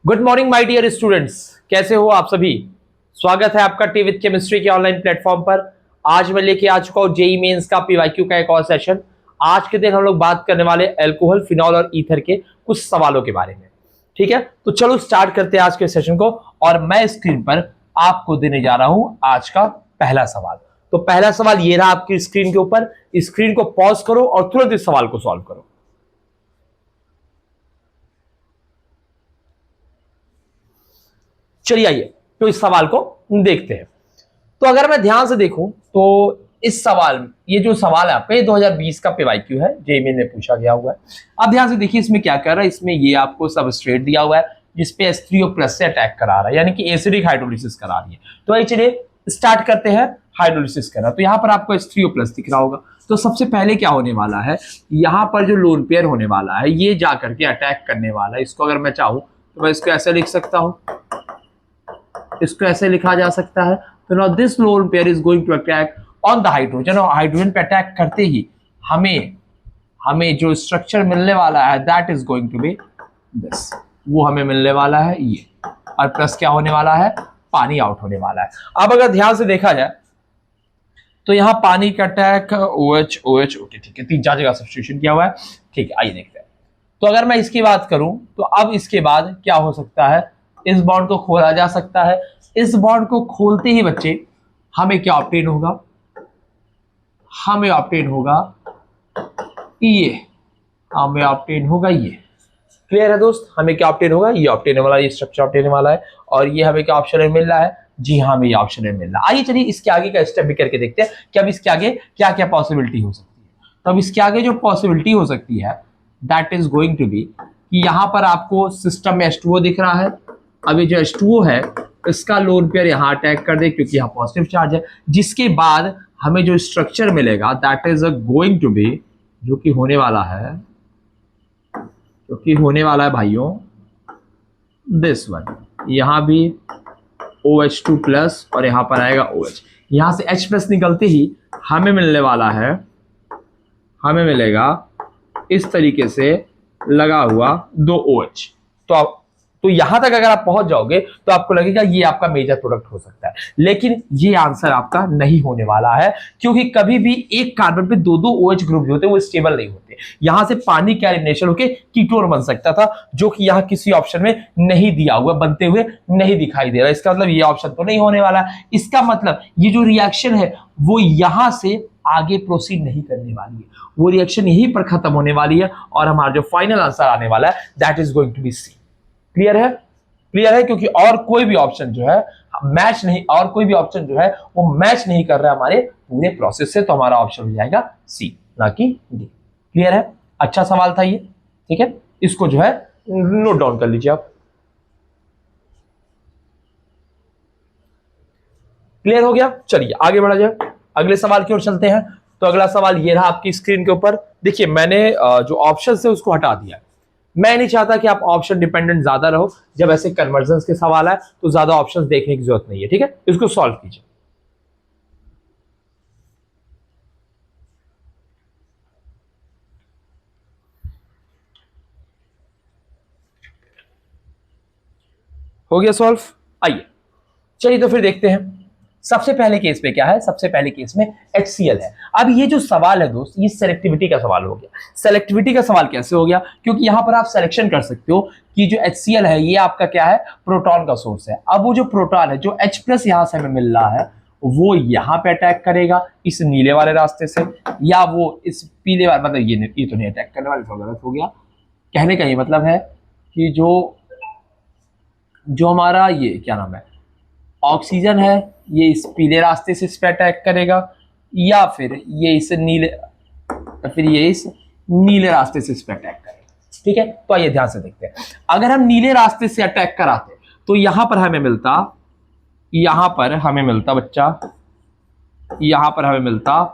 Good morning my dear students, कैसे हो आप सभी। स्वागत है आपका टी विद केमिस्ट्री के ऑनलाइन प्लेटफॉर्म पर। आज मैं लेके आ चुका हूं जेई मेंस का पीवाईक्यू का एक और सेशन। आज के दिन हम लोग बात करने वाले अल्कोहल, फिनॉल और ईथर के कुछ सवालों के बारे में। ठीक है, तो चलो स्टार्ट करते हैं आज के सेशन को। और मैं स्क्रीन पर आपको देने जा रहा हूं आज का पहला सवाल। तो पहला सवाल ये रहा आपकी स्क्रीन के ऊपर। स्क्रीन को पॉज करो और तुरंत इस सवाल को सॉल्व करो। चलिए आइए तो इस सवाल को देखते हैं। तो अगर मैं ध्यान से देखूं तो इस सवाल, ये जो सवाल है आपका, ये 2020 का पीवाईक्यू है, जेईई में पूछा गया हुआ है। आप ध्यान से देखिए इसमें क्या कर रहा है। इसमें ये आपको सबस्ट्रेट दिया हुआ है जिसपे H3O+ से अटैक करा रहा है, यानी कि एसिडिक हाइड्रोलिसिस करा रही है। तो आइए चलिए स्टार्ट करते हैं हाइड्रोलिसिस करना। तो यहाँ पर आपको H3O+ दिख रहा होगा। तो सबसे पहले क्या होने वाला है, यहाँ पर जो लोन पेयर होने वाला है ये जाकर के अटैक करने वाला है। इसको अगर मैं चाहूँ तो मैं इसको ऐसे लिख सकता हूँ, इसको ऐसे लिखा जा सकता है। तो now this lone pair is going to attack on the hydrogen, और हाइड्रोजन पे अटैक करते ही हमें जो स्ट्रक्चर मिलने वाला है that is going to be this, वो हमें मिलने वाला है ये। और प्लस क्या होने वाला है, पानी आउट होने वाला है। अब अगर ध्यान से देखा जाए तो यहाँ पानी का अटैक OH OH ओके, ठीक है, 3-4 जगह सब्स्टिट्यूशन किया हुआ है। ठीक है, आइए देखते हैं। तो अगर मैं इसकी बात करूं तो अब इसके बाद क्या हो सकता है, इस बॉन्ड को खोला जा सकता है। इस बॉन्ड को खोलते ही बच्चे हमें क्या ऑब्टेन होगा, हमें ऑब्टेन होगा ये, हमें ऑब्टेन होगा ये। क्लियर है दोस्त, हमें क्या ऑब्टेन होगा, ये ऑब्टेन वाला, ये स्ट्रक्चर ऑब्टेन वाला है। और ये हमें क्या ऑप्शन में मिल रहा है, जी हाँ हमें ये ऑप्शन में मिल रहा है। आइए चलिए इसके आगे का स्टेप भी करके देखते हैं कि अब इसके आगे क्या क्या पॉसिबिलिटी हो सकती है। तो अब इसके आगे जो पॉसिबिलिटी हो सकती है that is going to be कि यहां पर आपको सिस्टम में H2O दिख रहा है। अब ये जो H2O है इसका लोन पेयर यहाँ अटैक कर दे क्योंकि यहाँ पॉजिटिव चार्ज है, जिसके बाद हमें जो स्ट्रक्चर मिलेगा that is going to be, जो कि होने वाला है भाइयों दिस वन। यहाँ भी OH2+ और यहाँ पर आएगा OH। यहाँ से H+ निकलते ही हमें मिलने वाला है, हमें मिलेगा इस तरीके से लगा हुआ 2 OH। तो यहां तक अगर आप पहुंच जाओगे तो आपको लगेगा ये आपका मेजर प्रोडक्ट हो सकता है, लेकिन ये आंसर आपका नहीं होने वाला है, क्योंकि कभी भी एक कार्बन पे 2-2 OH ग्रुप जो होते हैं वो स्टेबल नहीं होते। यहां से पानी का रिलेशन होकर कीटोन बन सकता था, जो कि यहां किसी ऑप्शन में नहीं दिया हुआ, बनते हुए नहीं दिखाई दे रहा। इसका मतलब ये ऑप्शन तो नहीं होने वाला। इसका मतलब ये जो रिएक्शन है वो यहां से आगे प्रोसीड नहीं करने वाली है, वो रिएक्शन यहीं पर खत्म होने वाली है और हमारा जो फाइनल आंसर आने वाला है that is going to be C. Clear है, क्लियर है, क्योंकि और कोई भी ऑप्शन जो है मैच नहीं, और कोई भी ऑप्शन जो है वो मैच नहीं कर रहा है हमारे पूरे प्रोसेस से। तो हमारा ऑप्शन हो जाएगा सी, ना कि डी। क्लियर है, अच्छा सवाल था ये। ठीक है, इसको जो है नोट डाउन कर लीजिए आप। क्लियर हो गया, चलिए आगे बढ़ा जाए, अगले सवाल की ओर चलते हैं। तो अगला सवाल ये रहा आपकी स्क्रीन के ऊपर। देखिए मैंने जो ऑप्शन है उसको हटा दिया। मैं नहीं चाहता कि आप ऑप्शन डिपेंडेंट ज्यादा रहो। जब ऐसे कन्वर्जन के सवाल है तो ज्यादा ऑप्शंस देखने की जरूरत नहीं है। ठीक है, इसको सॉल्व कीजिए। हो गया सॉल्व, आइए चलिए तो फिर देखते हैं। सबसे पहले केस में क्या है, सबसे पहले केस में HCl है। अब ये जो सवाल है दोस्त, ये सेलेक्टिविटी का सवाल हो गया। सेलेक्टिविटी का सवाल कैसे हो गया, क्योंकि यहां पर आप सिलेक्शन कर सकते हो कि जो HCl है ये आपका क्या है, प्रोटॉन का सोर्स है। अब वो जो प्रोटॉन है, जो H+ यहां से हमें मिल रहा है, वो यहां पे अटैक करेगा इस नीले वाले रास्ते से, या वो इस पीले वाले, मतलब ये तो नहीं अटैक करने वाले, तो गलत हो गया। कहने का ये मतलब है कि जो हमारा ये क्या नाम है ऑक्सीजन है, ये इस पीले रास्ते से इस पे अटैक करेगा, या फिर ये इस नीले रास्ते से इस पे अटैक करेगा। ठीक है, तो आइए ध्यान से देखते हैं। अगर हम नीले रास्ते से अटैक कराते तो यहां पर हमें मिलता बच्चा, यहां पर हमें मिलता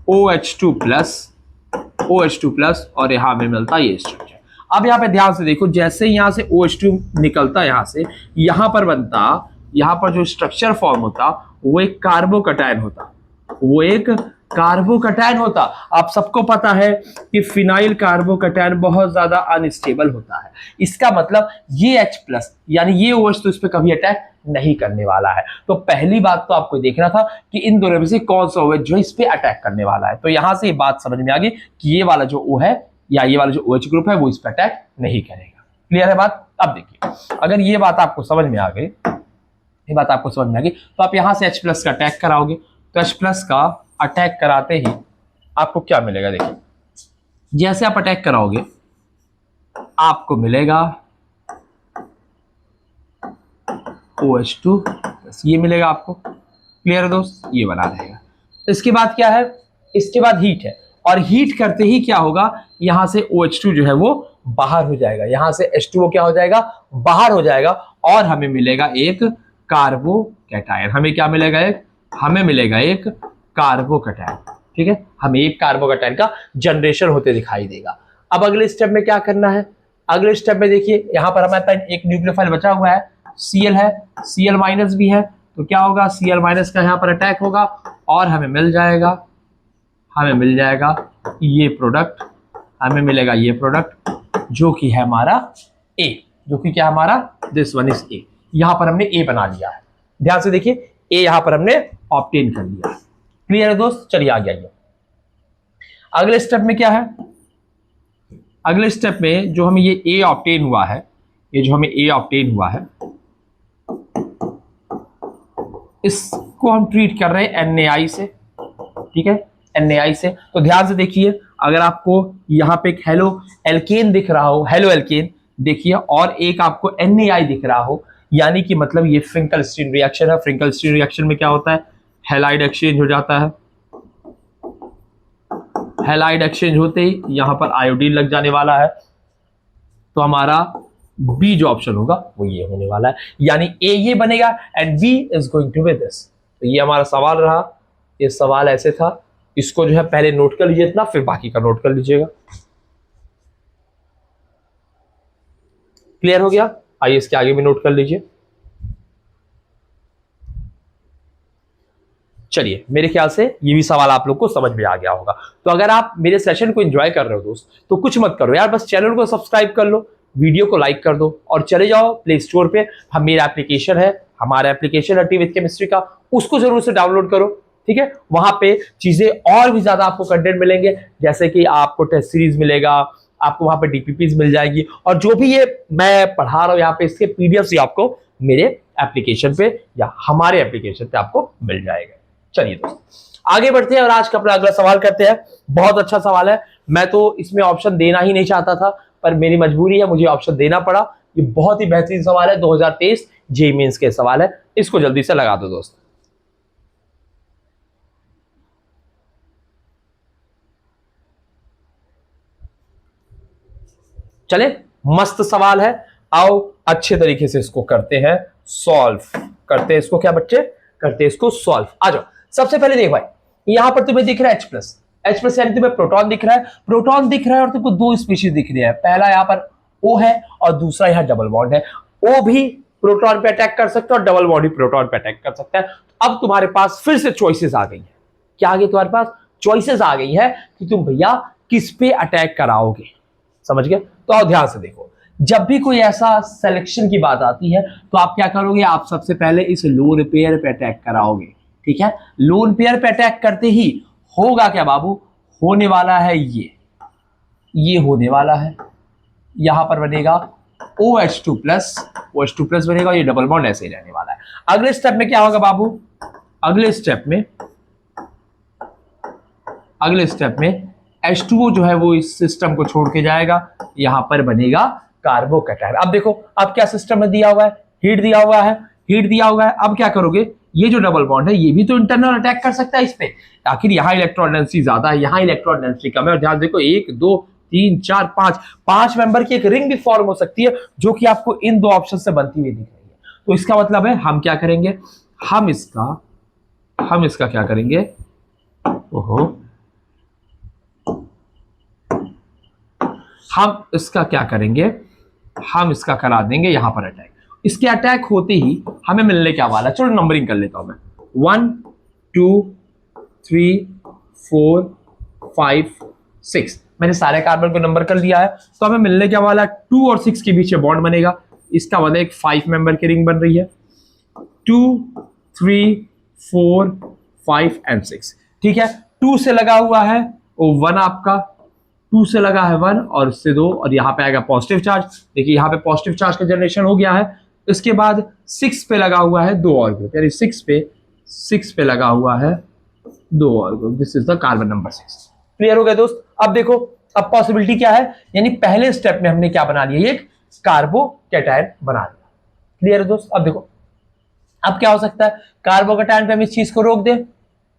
OH2+ और यहां हमें मिलता ये स्ट्रक्चर। अब यहां पे ध्यान से देखो, जैसे यहां से OH2 निकलता, यहां से यहां पर बनता, यहां पर जो स्ट्रक्चर फॉर्म होता वो एक कार्बोकैटायन होता, वो एक कार्बोकैटायन होता। आप सबको पता है कि फिनाइल कार्बोकैटायन बहुत ज्यादा अनस्टेबल होता है। इसका मतलब ये H+ यानी ये OH तो इस पे कभी अटैक नहीं करने वाला है। तो पहली बात तो आपको देखना था कि इन दोनों में से कौन सा OH जो इस पे अटैक करने वाला है। तो यहां से ये बात समझ में आ गई कि ये वाला जो O है या ये वाला जो OH ग्रुप है वो इस पे अटैक नहीं करेगा। क्लियर है बात? अब देखिए, अगर ये बात आपको समझ में आ गई, ये बात आपको समझ में आ गई, तो आप यहां से H+ का अटैक कराओगे। तो H+ का अटैक कराते ही आपको क्या मिलेगा? देखिए, जैसे आप अटैक कराओगे आपको मिलेगा OH2, ये मिलेगा आपको। क्लियर है दोस्त? ये बना रहेगा। इसके बाद क्या है? इसके बाद हीट है, और हीट करते ही क्या होगा, यहां से OH2 जो है वो बाहर हो जाएगा, यहां से H2O क्या हो जाएगा? बाहर हो जाएगा, और हमें मिलेगा एक कार्बोकैटायन। हमें क्या मिलेगा? हमें मिलेगा एक कार्बोकैटायन। ठीक है, हमें एक कार्बोकैटायन का जनरेशन होते दिखाई देगा। अब अगले स्टेप में क्या करना है? अगले स्टेप में देखिए, यहां पर हमारे पास एक न्यूक्लियोफाइल बचा हुआ है, Cl है, Cl- भी है। तो क्या होगा? Cl- का यहां पर अटैक होगा, और हमें मिल जाएगा ये प्रोडक्ट, हमें मिलेगा ये प्रोडक्ट जो कि है हमारा A, जो कि क्या हमारा दिस वन इज A। यहां पर हमने A बना लिया है। ध्यान से देखिए, A यहां पर हमने ऑब्टेन कर लिया है। क्लियर है दोस्त? चलिए आगे आइए। अगले स्टेप में क्या है? अगले स्टेप में जो हमें ये A ऑब्टेन हुआ है, ये जो हमें A ऑब्टेन हुआ है, इसको हम ट्रीट कर रहे हैं NaI से। ठीक है, NaI से। तो ध्यान से देखिए, अगर आपको यहां पे एक हेलो एल्केन दिख रहा हो, हेलो एल्केन देखिए, और एक आपको NaI दिख रहा हो, यानी कि मतलब ये फ्रिंकल-स्टीन रिएक्शन है। फ्रिंकल-स्टीन रिएक्शन में क्या होता है? हैलाइड एक्सचेंज हो जाता है। हैलाइड एक्सचेंज होते ही यहां पर आयोडीन लग जाने वाला है। तो हमारा बी जो ऑप्शन होगा वो ये होने वाला है, यानी ए ये बनेगा and B is going to be this. तो ये हमारा सवाल रहा। ये सवाल ऐसे था, इसको जो है पहले नोट कर लीजिए इतना, फिर बाकी का नोट कर लीजिएगा। क्लियर हो गया? आइए इसके आगे भी नोट कर लीजिए। चलिए, मेरे ख्याल से ये भी सवाल आप लोग को समझ में आ गया होगा। तो अगर आप मेरे सेशन को एंजॉय कर रहे हो दोस्त, तो कुछ मत करो यार, बस चैनल को सब्सक्राइब कर लो, वीडियो को लाइक कर दो, और चले जाओ प्ले स्टोर पे। हम मेरा एप्लीकेशन है, हमारा एप्लीकेशन है टी विद केमिस्ट्री का, उसको जरूर से डाउनलोड करो। ठीक है, वहां पे चीजें और भी ज्यादा आपको कंटेंट मिलेंगे, जैसे कि आपको टेस्ट सीरीज मिलेगा, आपको वहां पे डीपीपीज मिल जाएगी, और जो भी ये मैं पढ़ा रहा हूं यहाँ पे इसके पीडीएफ आपको मेरे एप्लीकेशन पे या हमारे एप्लीकेशन पे आपको मिल जाएगा। चलिए दोस्त, आगे बढ़ते हैं और आज का अपना अगला सवाल करते हैं। बहुत अच्छा सवाल है, मैं तो इसमें ऑप्शन देना ही नहीं चाहता था, पर मेरी मजबूरी है, मुझे ऑप्शन देना पड़ा। ये बहुत ही बेहतरीन सवाल है, 2023 जेईई मेंस के सवाल है, इसको जल्दी से लगा दो दोस्त। चले, मस्त सवाल है, आओ अच्छे तरीके से इसको करते हैं सॉल्व। करते हैं इसको क्या बच्चे? करते हैं इसको सॉल्व। आ जाओ। सबसे पहले देख भाई, यहां पर तुम्हें दिख रहा है H+ यानी तुम्हें प्रोटॉन दिख रहा है, प्रोटॉन दिख रहा है, और तुमको दो स्पीशीज दिख रही है। पहला यहां पर O है और दूसरा यहां डबल बॉन्ड है। O भी प्रोटॉन पे अटैक कर सकता है और डबल बॉन्ड भी प्रोटॉन पे अटैक कर सकता है। अब तुम्हारे पास फिर से चॉइसेस आ गई है। क्या आ गई तुम्हारे पास? चॉइसेस आ गई है कि तुम भैया किस पे अटैक कराओगे। समझ गए? तो आओ ध्यान से देखो, जब भी कोई ऐसा सिलेक्शन की बात आती है तो आप क्या करोगे? आप सबसे पहले इस लोन पेयर पे अटैक कराओगे। ठीक है, लोन पेयर पे अटैक करते ही होगा क्या बाबू? होने वाला है ये होने वाला है, यहां पर बनेगा OH2+ बनेगा, ये डबल बॉन्ड ऐसे ही रहने वाला है। अगले स्टेप में क्या होगा बाबू? अगले स्टेप में H2O जो है वो इस सिस्टम को छोड़ के जाएगा, यहां पर बनेगा कार्बोकैटायन। अब देखो, अब क्या सिस्टम में दिया हुआ है? हीट दिया हुआ है। अब क्या करोगे? ये जो डबल बॉन्ड है ये भी तो इंटरनल अटैक कर सकता है इस पे। आखिर यहां इलेक्ट्रॉन डेंसिटी ज्यादा है, यहां इलेक्ट्रॉन डेंसिटी कम है, और ध्यान देखो 1 2 3 4 5 मेंबर की एक रिंग भी फॉर्म हो सकती है, जो कि आपको इन दो ऑप्शन से बनती हुई दिख रही है। तो इसका मतलब है हम क्या करेंगे? हम इसका क्या करेंगे? हम इसका करा देंगे यहां पर अटैक। इसके अटैक होते ही हमें मिलने क्या वाला? चलो नंबरिंग कर लेता हूं मैं, 1 2 3 4 5 6, मैंने सारे कार्बन को नंबर कर लिया है। तो हमें मिलने क्या वाला है, 2 और 6 के बीच बॉन्ड बनेगा। इसका मतलब एक 5 मेंबर की रिंग बन रही है, 2 3 4 5 एंड 6। ठीक है, 2 से लगा हुआ है वो 1 आपका, 2 से लगा है 1 और इससे 2, और यहाँ पे आएगा पॉजिटिव चार्ज। देखिए यहाँ पे पॉजिटिव चार्ज का जनरेशन हो गया है। इसके बाद 6 पे लगा हुआ है 2 और ग्रुप, यानी 6 पे लगा हुआ है 2 और group. This is the carbon number 6। Clear हो गया दोस्त। अब देखो, अब पॉसिबिलिटी क्या है, यानी पहले स्टेप में हमने क्या बना लिया, एक कार्बोकैटायन बना लिया। क्लियर है दोस्त। अब देखो, अब क्या हो सकता है, कार्बोकैटायन पे हम इस चीज को रोक दें,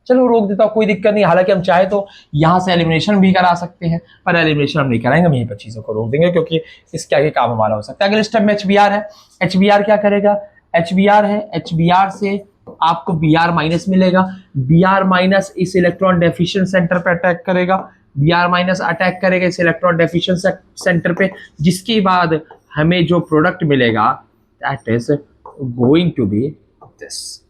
चलो रोक देता हूं, कोई दिक्कत नहीं। हालांकि हम चाहे तो यहां से एलिमिनेशन भी करा सकते हैं, पर एलिमिनेशन हम नहीं कराएंगे, हम यहीं पर चीजों को रोक देंगे, क्योंकि इसके आगे काम हमारा हो सकता है। अगले स्टेप में HBr है। HBr क्या करेगा, HBr है, HBr से आपको Br माइनस मिलेगा। Br माइनस इस इलेक्ट्रॉन डेफिशिएंट सेंटर पे अटैक करेगा, Br माइनस अटैक करेगा इस इलेक्ट्रॉन डेफिशिएंट सेंटर पे, जिसके बाद हमें जो प्रोडक्ट मिलेगा that is going to be this.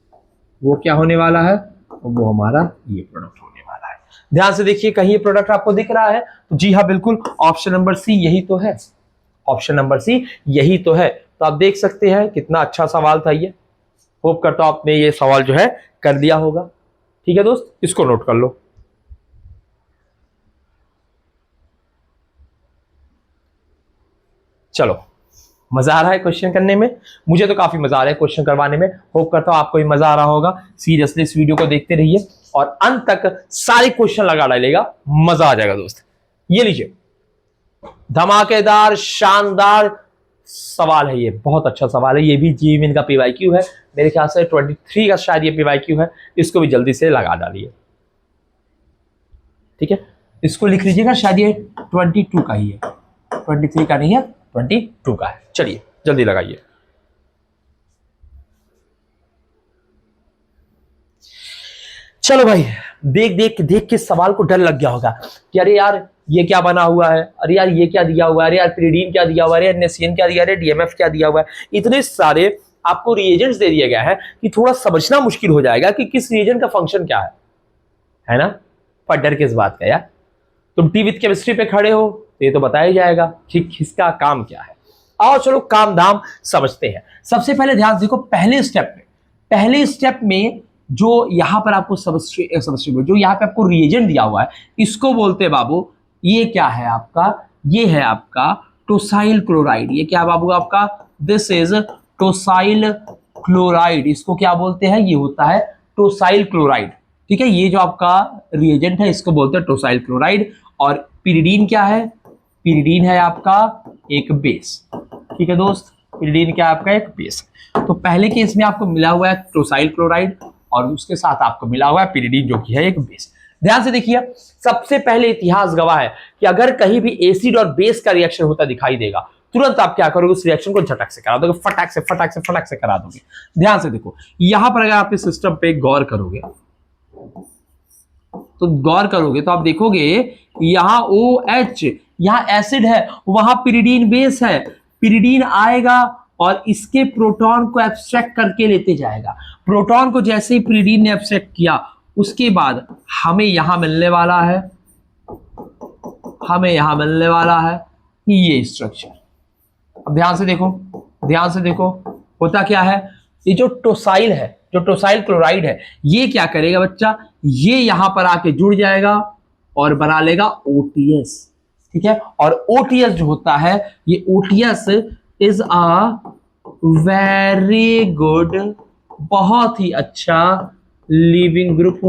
वो क्या होने वाला है, वो हमारा ये प्रोडक्ट होने वाला है। ध्यान से देखिए, कहीं ये प्रोडक्ट आपको दिख रहा है, तो जी हाँ बिल्कुल, ऑप्शन नंबर सी यही तो है, ऑप्शन नंबर सी यही तो है। तो आप देख सकते हैं कितना अच्छा सवाल था ये। होप करता हूं आपने ये सवाल जो है कर दिया होगा। ठीक है दोस्त, इसको नोट कर लो। चलो, मजा आ रहा है क्वेश्चन करने में, मुझे तो काफी मजा आ रहा है क्वेश्चन करवाने में। होप करता हूं आपको भी मजा आ रहा होगा। सीरियसली इस वीडियो को देखते रहिए और अंत तक सारे क्वेश्चन लगा डालेगा, मजा आ जाएगा दोस्त। ये लीजिए, धमाकेदार शानदार सवाल है ये, बहुत अच्छा सवाल है। ये भी जीवन का PYQ है, मेरे ख्याल से 23 का शायद ये PYQ है। इसको भी जल्दी से लगा डालिए। ठीक है, इसको लिख लीजिएगा, शायद ये 22 का ही है, 23 का नहीं है, 22 का है। चलिए जल्दी लगाइए। चलो भाई, देख के सवाल को डर लग गया होगा कि अरे यार ये क्या बना हुआ है, अरे यार ये क्या दिया हुआ है, अरे यार पिरिडीन क्या दिया हुआ है, अरे NaCN क्या दिया, अरे DMF क्या दिया हुआ है। इतने सारे आपको रिएजेंट्स दे दिए गया है कि थोड़ा समझना मुश्किल हो जाएगा कि किस रिएजेंट का फंक्शन क्या है ना। पर डर किस बात का यार, तुम टी विद केमिस्ट्री पे खड़े हो तो ये तो बताया जाएगा कि किसका काम क्या है। आओ चलो काम धाम समझते हैं। सबसे पहले ध्यान देखो, पहले स्टेप में जो यहां पर आपको सबस्ट्रेट जो यहां पे आपको रिएजेंट दिया हुआ है, इसको बोलते हैं बाबू, ये क्या है आपका, ये है आपका टोसाइल क्लोराइड। ये क्या बाबू आपका, दिस इज टोसाइल क्लोराइड। इसको क्या बोलते हैं, ये होता है टोसाइल क्लोराइड। ठीक है, ये जो आपका रिएजेंट है इसको बोलते हैं टोसाइल क्लोराइड। और पिरिडीन क्या है, पिरिडीन है आपका एक बेस। ठीक है दोस्त, पिरिडीन क्या है आपका एक बेस। तो पहले केस में आपको मिला हुआ है टोसाइल क्लोराइड और उसके साथ आपको मिला हुआ है पिरिडीन जो कि है एक बेस। ध्यान से देखिए, सबसे पहले इतिहास गवाह है कि अगर कहीं भी एसिड और बेस का रिएक्शन होता दिखाई देगा, तुरंत आप क्या करोगे, उस रिएक्शन को झटक से करा दोगे, फटाक से करा दोगे। ध्यान से देखो, यहां पर अगर आप इस सिस्टम पे गौर करोगे तो आप देखोगे यहां OH, यहां एसिड है, वहां पिरिडीन बेस है। पिरिडीन आएगा और इसके प्रोटॉन को एब्स्ट्रैक्ट करके लेते जाएगा। प्रोटॉन को जैसे ही पिरिडीन ने एब्स्ट्रैक्ट किया, उसके बाद हमें यहां मिलने वाला है ये स्ट्रक्चर। अब ध्यान से देखो होता क्या है, ये जो टोसाइल है, जो टोसाइल क्लोराइड है, ये क्या करेगा बच्चा, ये यहां पर आके जुड़ जाएगा और बना लेगा OTS। ठीक है, और OTS जो होता है, ये OTS is a very good, बहुत ही अच्छा लीविंग ग्रुप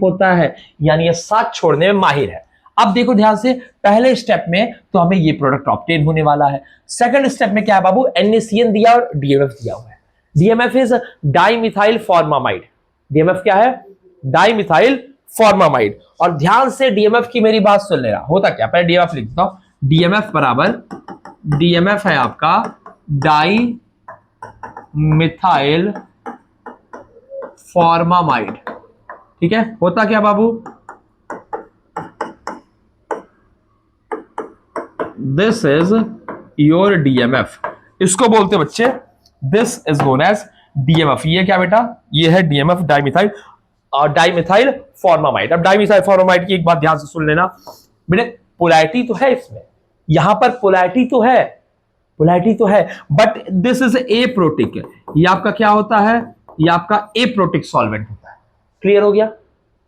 होता है, यानी ये साथ छोड़ने में माहिर है। अब देखो ध्यान से, पहले स्टेप में तो हमें ये प्रोडक्ट ऑब्टेन होने वाला है। सेकंड स्टेप में क्या है बाबू, NaCN दिया और DMF दिया हुआ है। DMF is dimethyl formamide. DMF क्या है, डाइमिथाइल फॉर्मामाइड। और ध्यान से DMF की मेरी बात सुन लेना, होता क्या, पहले DMF लिख देता हूं। DMF है आपका डाई मिथाइल फॉर्मामाइड। ठीक है, होता क्या बाबू, दिस इज योर DMF। इसको बोलते बच्चे, this is known as DMF। ये क्या बेटा, ये है DMF डाइमिथाइल और डाइमिथाइल फॉर्मामाइड। अब डाइमिथाइल फॉर्मामाइड की एक बात ध्यान से सुन लेना बेटे, पोलैरिटी तो है इसमें, यहां पर पोलैरिटी तो है, but this is a protic. ये आपका क्या होता है, ये आपका ए प्रोटिक सॉल्वेंट होता है। क्लियर हो गया?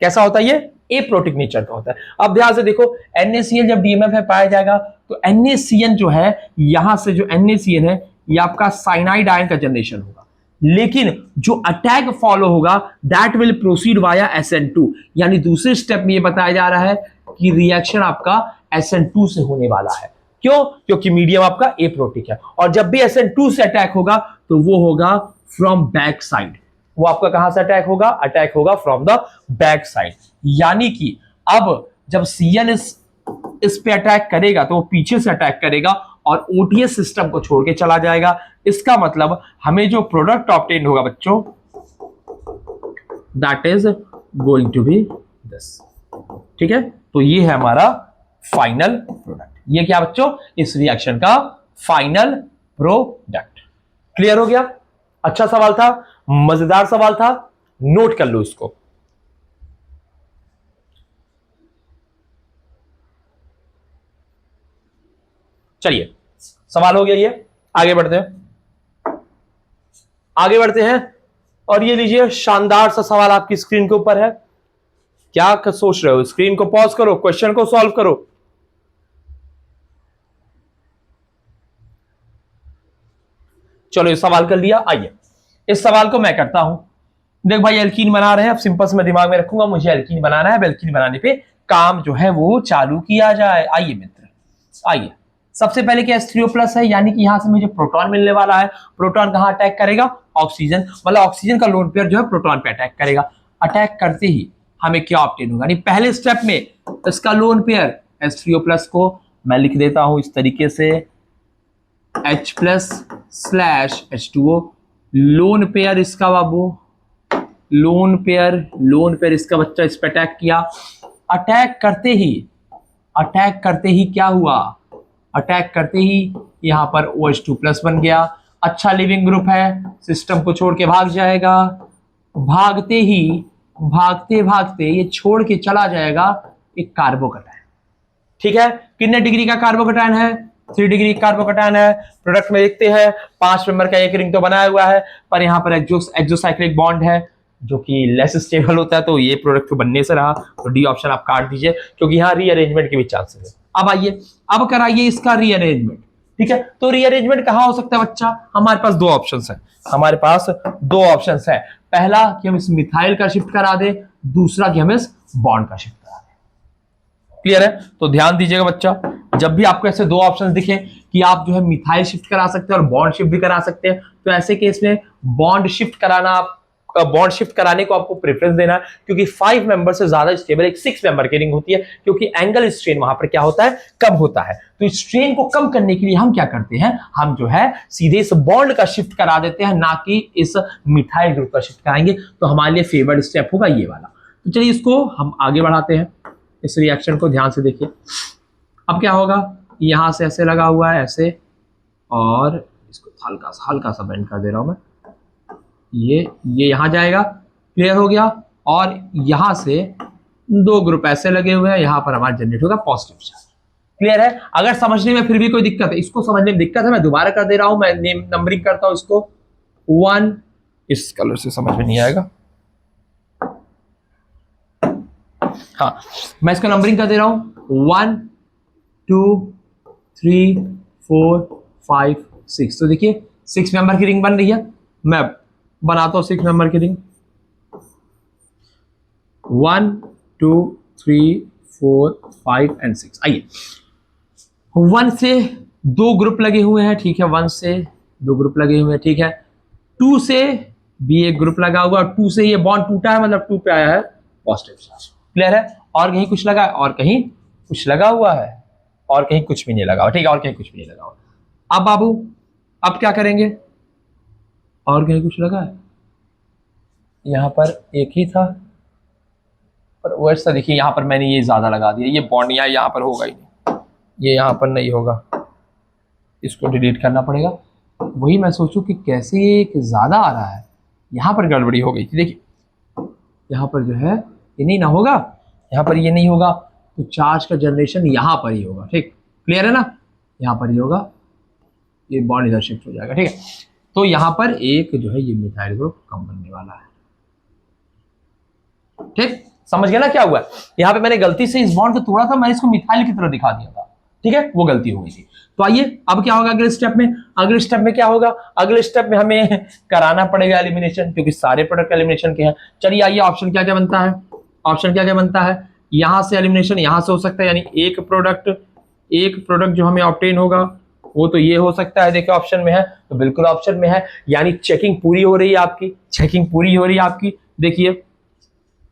कैसा होता है ये? ए प्रोटिक नेचर का होता है। अब ध्यान से देखो, NaCl जब DMF में पाया जाएगा तो NaCN जो है, यहां से जो NaCN है ये आपका साइनाइड आयन का जनरेशन होगा, लेकिन जो अटैक फॉलो होगा that will proceed via SN2, यानी दूसरे स्टेप में ये बताया जा रहा है कि रिएक्शन आपका SN2 से होने वाला है। क्यों? क्योंकि मीडियम आपका ए प्रोटिक है, और जब भी SN2 से अटैक होगा तो वो होगा फ्रॉम बैक साइड। वो आपका कहां से अटैक होगा? अटैक होगा फ्रॉम द बैक साइड। यानी कि अब जब CN इस पे अटैक करेगा तो वो पीछे से अटैक करेगा और OTS सिस्टम को छोड़ के चला जाएगा। इसका मतलब हमें जो प्रोडक्ट ऑब्टेन होगा बच्चों, that is going to be this. ठीक है, तो ये है हमारा फाइनल प्रोडक्ट। ये क्या बच्चों? इस रिएक्शन का फाइनल प्रोडक्ट। क्लियर हो गया? अच्छा सवाल था, मजेदार सवाल था, नोट कर लो इसको। चलिए, सवाल हो गया ये, आगे बढ़ते हैं। और ये लीजिए, शानदार सा सवाल आपकी स्क्रीन के ऊपर है। क्या सोच रहे हो? स्क्रीन को पॉज करो, क्वेश्चन को सॉल्व करो। चलो ये सवाल कर लिया। आइए इस सवाल को मैं करता हूं। देख भाई, एल्कीन बना रहे हैं, अब सिंपल से मैं दिमाग में रखूंगा, मुझे एल्कीन बनाना है। एल्कीन बनाने पे काम जो है वो चालू किया जाए। आइए मित्र, आइए। सबसे पहले क्या H3O+ है, यानी कि यहां से मुझे प्रोटॉन मिलने वाला है। प्रोटॉन कहां अटैक करेगा? ऑक्सीजन, मतलब ऑक्सीजन का लोन पेयर जो है प्रोटॉन पे अटैक करेगा। अटैक करते ही हमें क्या ऑब्टेन होगा? यानी पहले स्टेप में इसका लोन पेयर H3O+ को मैं लिख देता हूं इस तरीके से, H+/H2O। लोन पेयर इसका बाबू, लोन पेयर इसका बच्चा इस पे अटैक किया। अटैक करते ही क्या हुआ? अटैक करते ही यहां पर OH2+ बन गया। अच्छा लिविंग ग्रुप है, सिस्टम को छोड़ के भाग जाएगा। भागते ये छोड़ के चला जाएगा एक कार्बोकैटायन। ठीक है, कितने डिग्री का कार्बोकैटायन है? 3 डिग्री कार्बोकैटायन है। प्रोडक्ट में देखते हैं 5 मेंबर का एक रिंग तो बनाया हुआ है, पर यहां पर एक्सोसाइक्लिक बॉन्ड है जो कि लेस स्टेबल होता है, तो ये प्रोडक्ट तो बनने से रहा, तो डी ऑप्शन आप काट दीजिए, क्योंकि यहां रीअरेंजमेंट के भी चांसेस है। अब आइए, अब कराइए इसका रीअरेंजमेंट। ठीक है, तो रीअरेंजमेंट कहां हो सकता है बच्चा? हमारे पास दो ऑप्शंस है। पहला कि हम इस मिथाइल का शिफ्ट करा दे, दूसरा कि हम इस बॉन्ड का शिफ्ट करा दे। क्लियर है? तो ध्यान दीजिएगा बच्चा, जब भी आपको ऐसे दो ऑप्शंस दिखे कि आप जो है मिथाइल शिफ्ट करा सकते हैं और बॉन्ड शिफ्ट भी करा सकते हैं, तो ऐसे केस में बॉन्ड शिफ्ट कराने को आपको प्रेफरेंस देना है, क्योंकि 5 मेंबर से ज्यादा स्टेबल एक 6 मेंबर की रिंग होती है, क्योंकि एंगल स्ट्रेन वहां पर क्या होता है? कम होता है। तो स्ट्रेन को कम करने के लिए हम क्या करते हैं? हम जो है सीधे इस बॉन्ड का शिफ्ट करा देते हैं, ना कि इस मिथाइल ग्रुप का शिफ्ट कराएंगे। तो हमारे लिए फेवर्ड स्टेप होगा ये वाला। तो चलिए इसको हम आगे बढ़ाते हैं, इस रिएक्शन को ध्यान से देखिए। अब क्या होगा? यहां से ऐसे लगा हुआ है, ऐसे, और इसको हल्का सा बेंड कर दे रहा हूं मैं। ये यहां जाएगा। क्लियर हो गया? और यहां से 2 ग्रुप ऐसे लगे हुए हैं, यहां पर हमारा जनरेट होगा पॉजिटिव चार्ज। क्लियर है? अगर समझने में फिर भी कोई दिक्कत है, इसको समझने में दिक्कत है, मैं दोबारा कर दे रहा हूं, मैं नंबरिंग करता हूं इसको। 1, इस कलर से समझ में नहीं आएगा, हाँ मैं इसका नंबरिंग कर दे रहा हूं। 1 2 3 4 5 6। तो देखिए 6 मेंबर की रिंग बन रही है। मैं बनाता हूं 6 मेंबर की रिंग। 1 2 3 4 5 एंड 6। आइए, 1 से 2 ग्रुप लगे हुए हैं। ठीक है, 1 से 2 ग्रुप लगे हुए हैं। ठीक है, 2 से भी एक ग्रुप लगा हुआ, 2 से ये बॉन्ड टूटा है, मतलब 2 पे आया है पॉजिटिव चार्ज। क्लियर है? और कहीं कुछ लगा है, और कहीं कुछ लगा हुआ है, और कहीं कुछ भी नहीं लगा हुआ। ठीक है, और कहीं कुछ भी नहीं लगा हुआ। अब बाबू, अब क्या करेंगे? और कहीं कुछ लगा है, यहां पर एक ही था, पर वैसा देखिए यहां पर मैंने ये ज्यादा लगा दिया, ये बॉन्ड यहां पर होगा ही नहीं, ये यहां पर नहीं होगा, इसको डिलीट करना पड़ेगा। वही मैं सोचूं कि कैसे ये एक ज्यादा आ रहा है, यहां पर गड़बड़ी हो गई थी। देखिए यहाँ पर जो है ये नहीं ना होगा, यहाँ पर ये नहीं होगा, तो चार्ज का जनरेशन यहाँ पर ही होगा। ठीक, क्लियर है ना, यहाँ पर ही होगा, ये बॉन्ड इधर शिफ्ट हो जाएगा। ठीक है, तो यहाँ पर एक जो है ये मिथाइल ग्रुप कम बनने वाला है। ठीक, समझ गया ना क्या हुआ? यहाँ पे मैंने गलती से इस बॉन्ड को तोड़ा था, मैंने इसको मिथाइल की तरह दिखा दिया था। ठीक है, वो गलती हो गई थी। तो आइए अब क्या होगा अगले स्टेप में? अगले स्टेप में क्या होगा? अगले स्टेप में हमें कराना पड़ेगा एलिमिनेशन, क्योंकि सारे प्रोडक्ट एलिमिनेशन के हैं। चलिए आइए, ऑप्शन क्या क्या बनता है? ऑप्शन क्या क्या बनता है? यहां से एलिमिनेशन यहां से हो सकता है, यानी एक प्रोडक्ट जो हमें ऑब्टेन होगा वो तो ये हो सकता है। देखिए ऑप्शन में है, तो बिल्कुल ऑप्शन में है, यानी चेकिंग पूरी हो रही है आपकी, चेकिंग पूरी हो रही है आपकी। देखिए,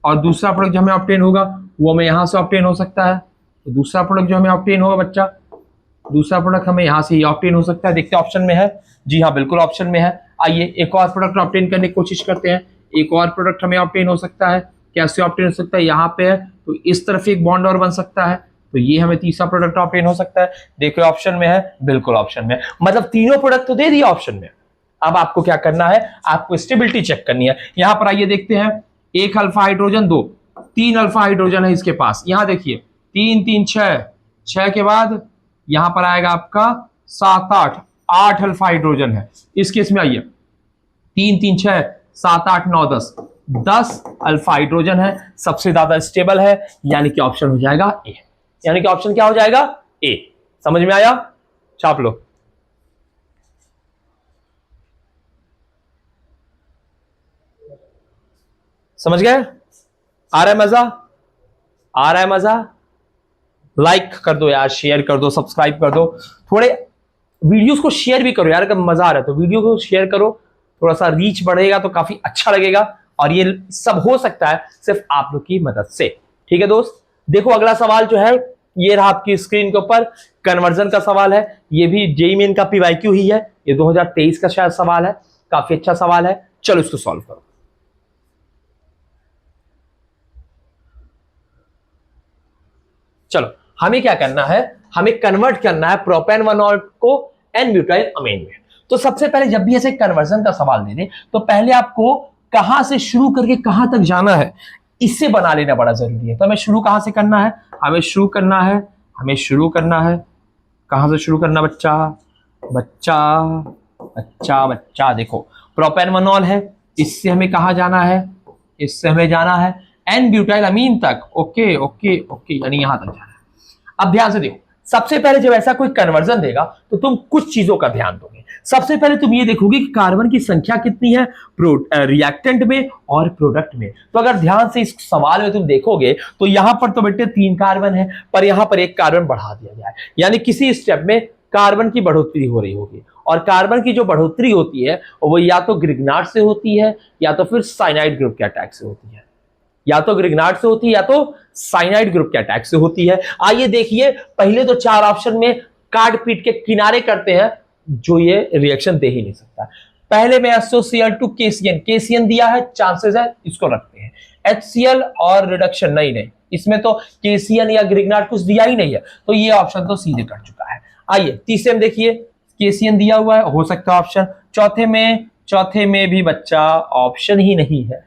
और दूसरा प्रोडक्ट जो हमें ऑब्टेन होगा वो हमें यहाँ से ऑब्टेन हो सकता है। तो दूसरा प्रोडक्ट जो हमें ऑब्टेन होगा बच्चा, दूसरा प्रोडक्ट हमें यहाँ से ऑब्टेन हो सकता है। देखते हैं ऑप्शन में है, जी हाँ बिल्कुल ऑप्शन में है। आइए एक और प्रोडक्ट ऑब्टेन करने की कोशिश करते हैं। एक और प्रोडक्ट हमें ऑब्टेन हो सकता है। कैसे ऑब्टेन हो सकता है? यहाँ पे है तो इस तरफ एक बॉन्ड और बन सकता है, तो ये हमें तीसरा प्रोडक्ट ऑब्टेन हो सकता है। देखो ऑप्शन में है, बिल्कुल ऑप्शन में, मतलब तीनों प्रोडक्ट तो दे दिए ऑप्शन में। अब आपको क्या करना है? आपको स्टेबिलिटी चेक करनी है। यहां पर आइए देखते हैं, एक अल्फा हाइड्रोजन, दो, तीन अल्फा हाइड्रोजन है इसके पास। यहां देखिए 3 3 6, 6 के बाद यहां पर आएगा आपका 7 8, 8 अल्फा हाइड्रोजन है इस केस में। आइए 3 3 6 7 8 9 10, 10 अल्फा हाइड्रोजन है, सबसे ज्यादा स्टेबल है, यानी कि ऑप्शन हो जाएगा ए। यानी कि ऑप्शन क्या हो जाएगा? ए। समझ में आया? छाप लो। समझ गए? आ रहा है मजा? आ रहा है मजा? लाइक कर दो यार, शेयर कर दो, सब्सक्राइब कर दो, थोड़े वीडियोस को शेयर भी करो यार। अगर मजा आ रहा है तो वीडियो को शेयर करो, थोड़ा सा रीच बढ़ेगा तो काफी अच्छा लगेगा। और ये सब हो सकता है सिर्फ आप लोग की मदद से। ठीक है दोस्त, देखो अगला सवाल जो है ये रहा आपकी स्क्रीन के ऊपर, कन्वर्जन का सवाल है। ये भी जेईई मेन का पीवाईक्यू ही है, ये 2023 का शायद सवाल है, काफी अच्छा सवाल है। चलो इसको सॉल्व करो। चलो हमें क्या करना है? हमें कन्वर्ट करना है प्रोपेनॉल को एन ब्यूटाइल अमीन में। तो सबसे पहले जब भी ऐसे कन्वर्जन का सवाल दे दे तो पहले आपको कहां से शुरू करके कहां तक जाना है इससे बना लेना बड़ा जरूरी है। तो हमें शुरू कहां से करना है? हमें शुरू करना है कहां से शुरू करना बच्चा? बच्चा देखो प्रोपेनॉल है, इससे हमें कहां जाना है? इससे हमें जाना है एन ब्यूटाइल अमीन तक। ओके ओके ओके, यानी यहां तक जाना है। अब ध्यान से देखो, सबसे पहले जब ऐसा कोई कन्वर्जन देगा तो तुम कुछ चीजों का ध्यान दोगे। सबसे पहले तुम ये देखोगे कि कार्बन की संख्या कितनी है रिएक्टेंट में और प्रोडक्ट में। तो अगर ध्यान से इस सवाल में तुम देखोगे तो यहां पर तो बेटे 3 कार्बन है, पर यहां पर 1 कार्बन बढ़ा दिया गया है, यानी किसी स्टेप में कार्बन की बढ़ोतरी हो रही होगी। और कार्बन की जो बढ़ोतरी होती है वो या तो ग्रिग्नार्ड से होती है या तो फिर साइनाइड ग्रुप के अटैक से होती है, या तो ग्रिग्नार्ड से होती है या तो साइनाइड ग्रुप के अटैक से होती है। आइए देखिए, पहले तो 4 ऑप्शन में काट पीट के किनारे करते हैं, जो ये रिएक्शन दे ही नहीं सकता। पहले में SOCl2 KCN दिया है, चांसेस है इसको रखते हैं। HCl और रिडक्शन नहीं, इसमें तो KCN या ग्रिग्नार्ड कुछ दिया ही नहीं है, तो ये ऑप्शन तो सीधे कट चुका है। आइए तीसरे में देखिए, KCN दिया हुआ है, हो सकता है ऑप्शन। चौथे में भी बच्चा ऑप्शन ही नहीं है,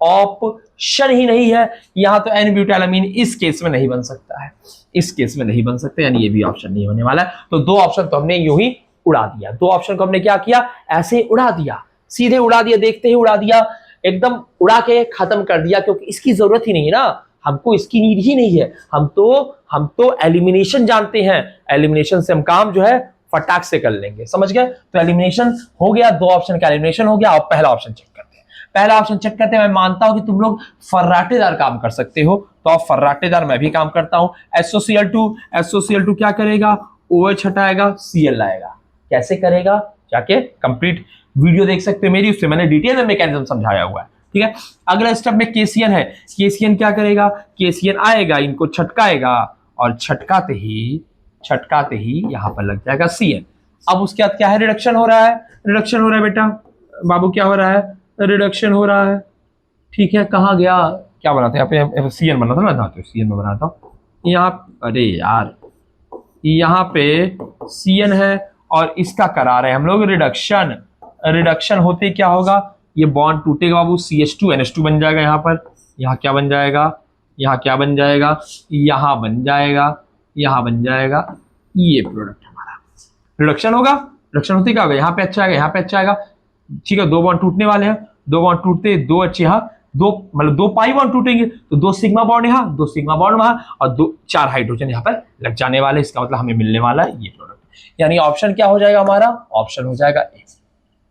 ऑप्शन ही नहीं है। यहां तो एन ब्यूटाइलअमीन इस केस में नहीं बन सकता है, इस केस में नहीं बन सकता, यानी ये भी ऑप्शन नहीं होने वाला है। तो 2 ऑप्शन तो हमने यूं ही उड़ा दिया, 2 ऑप्शन को हमने क्या किया? ऐसे उड़ा दिया, सीधे उड़ा दिया, देखते ही उड़ा दिया, एकदम उड़ा के खत्म कर दिया, क्योंकि इसकी जरूरत ही नहीं है ना, हमको इसकी नीड ही नहीं है। हम तो एलिमिनेशन जानते हैं, एलिमिनेशन से हम काम जो है फटाक से कर लेंगे। समझ गए? तो एलिमिनेशन हो गया, 2 ऑप्शन का एलिमिनेशन हो गया। अब पहला ऑप्शन चेक करते हैं। पहला ऑप्शन चेक करते हैं। मैं मानता हूं कि तुम लोग फर्राटेदार काम कर सकते हो, तो अब फर्राटेदार मैं भी काम करता हूं। SOCl2 क्या करेगा? OH हटाएगा, Cl लाएगा। कैसे करेगा? जाके कंप्लीट वीडियो देख सकते हो मेरी, उससे मैंने डिटेल में मैकेनिज्म समझाया हुआ है। ठीक है, अगला स्टेप में KCN है। KCN क्या करेगा? KCN आएगा, इनको छटकाएगा, और छटकाते ही यहां पर लग जाएगा Cn। अब उसके बाद क्या है? रिडक्शन हो रहा है बेटा बाबू, क्या हो रहा है? रिडक्शन हो रहा है। ठीक है, कहाँ गया? क्या बना था यहाँ पे? Cn बना था ना, तो Cn में बना था यहाँ। अरे यार, यहाँ पे Cn है और इसका करा रहे हैं हम लोग रिडक्शन होते क्या होगा? ये बॉन्ड टूटेगा बाबू, CH2 NH2 बन जाएगा यहाँ पर, यहाँ क्या बन जाएगा, यहाँ क्या बन जाएगा, यहाँ बन जाएगा, यहाँ बन जाएगा, ये प्रोडक्ट हमारा रिडक्शन होगा। रिडक्शन होते क्या होगा, यहाँ पे अच्छा आएगा, यहाँ पे अच्छा आएगा, ठीक है। 2 बॉन्ड टूटने वाले हैं, 2 बॉन्ड टूटते 2 अच्छे, यहाँ 2 मतलब 2 पाई बॉन्ड टूटेंगे तो 2 सिग्मा बॉन्ड यहाँ, 2 सिग्मा बॉन्ड वहां, और 4 हाइड्रोजन यहाँ पर लग जाने वाले। इसका मतलब हमें मिलने वाला है ये प्रोडक्ट। यानी ऑप्शन क्या हो जाएगा हमारा, ऑप्शन हो जाएगा ए।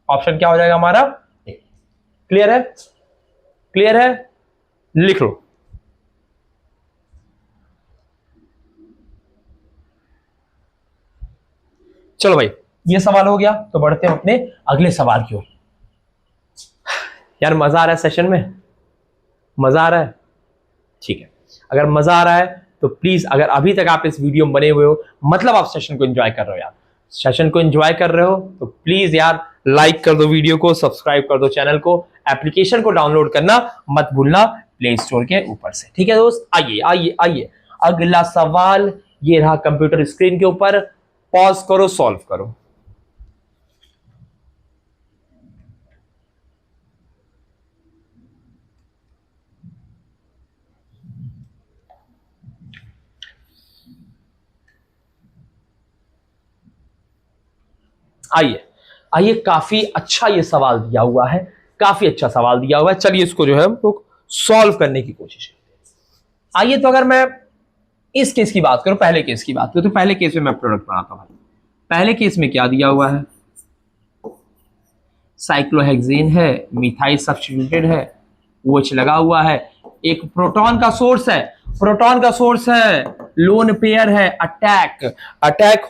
ऑप्शन क्या हो जाएगा हमारा ए। क्लियर है, क्लियर है, लिख लो। चलो भाई, ये सवाल हो गया, तो बढ़ते हैं अपने अगले सवाल की ओर। यार मजा आ रहा है सेशन में, मजा आ रहा है, ठीक है। अगर मजा आ रहा है तो प्लीज, अगर अभी तक आप इस वीडियो में बने हुए हो, मतलब आप सेशन को एंजॉय कर रहे हो यार, सेशन को एंजॉय कर रहे हो, तो प्लीज यार लाइक कर दो वीडियो को, सब्सक्राइब कर दो चैनल को, एप्लीकेशन को डाउनलोड करना मत भूलना प्ले स्टोर के ऊपर से, ठीक है दोस्त। आइए आइए आइए, अगला सवाल ये रहा कंप्यूटर स्क्रीन के ऊपर, पॉज करो, सॉल्व करो। आइए आइए, काफी अच्छा ये सवाल दिया हुआ है, काफी अच्छा सवाल दिया हुआ है। चलिए इसको जो है हम लोग सॉल्व करने की कोशिश करते हैं। आइए, तो अगर मैं इस केस की बात करूं, पहले केस की बात करूं, तो पहले केस में मैं प्रोडक्ट बनाता हूं। पहले केस में क्या दिया हुआ है, साइक्लोहेक्सेन है, मिथाइल सब्स्टिट्यूटेड है, OH लगा हुआ है, एक प्रोटॉन का सोर्स है, प्रोटॉन का सोर्स है, लोन पेयर है, अटैक, अटैक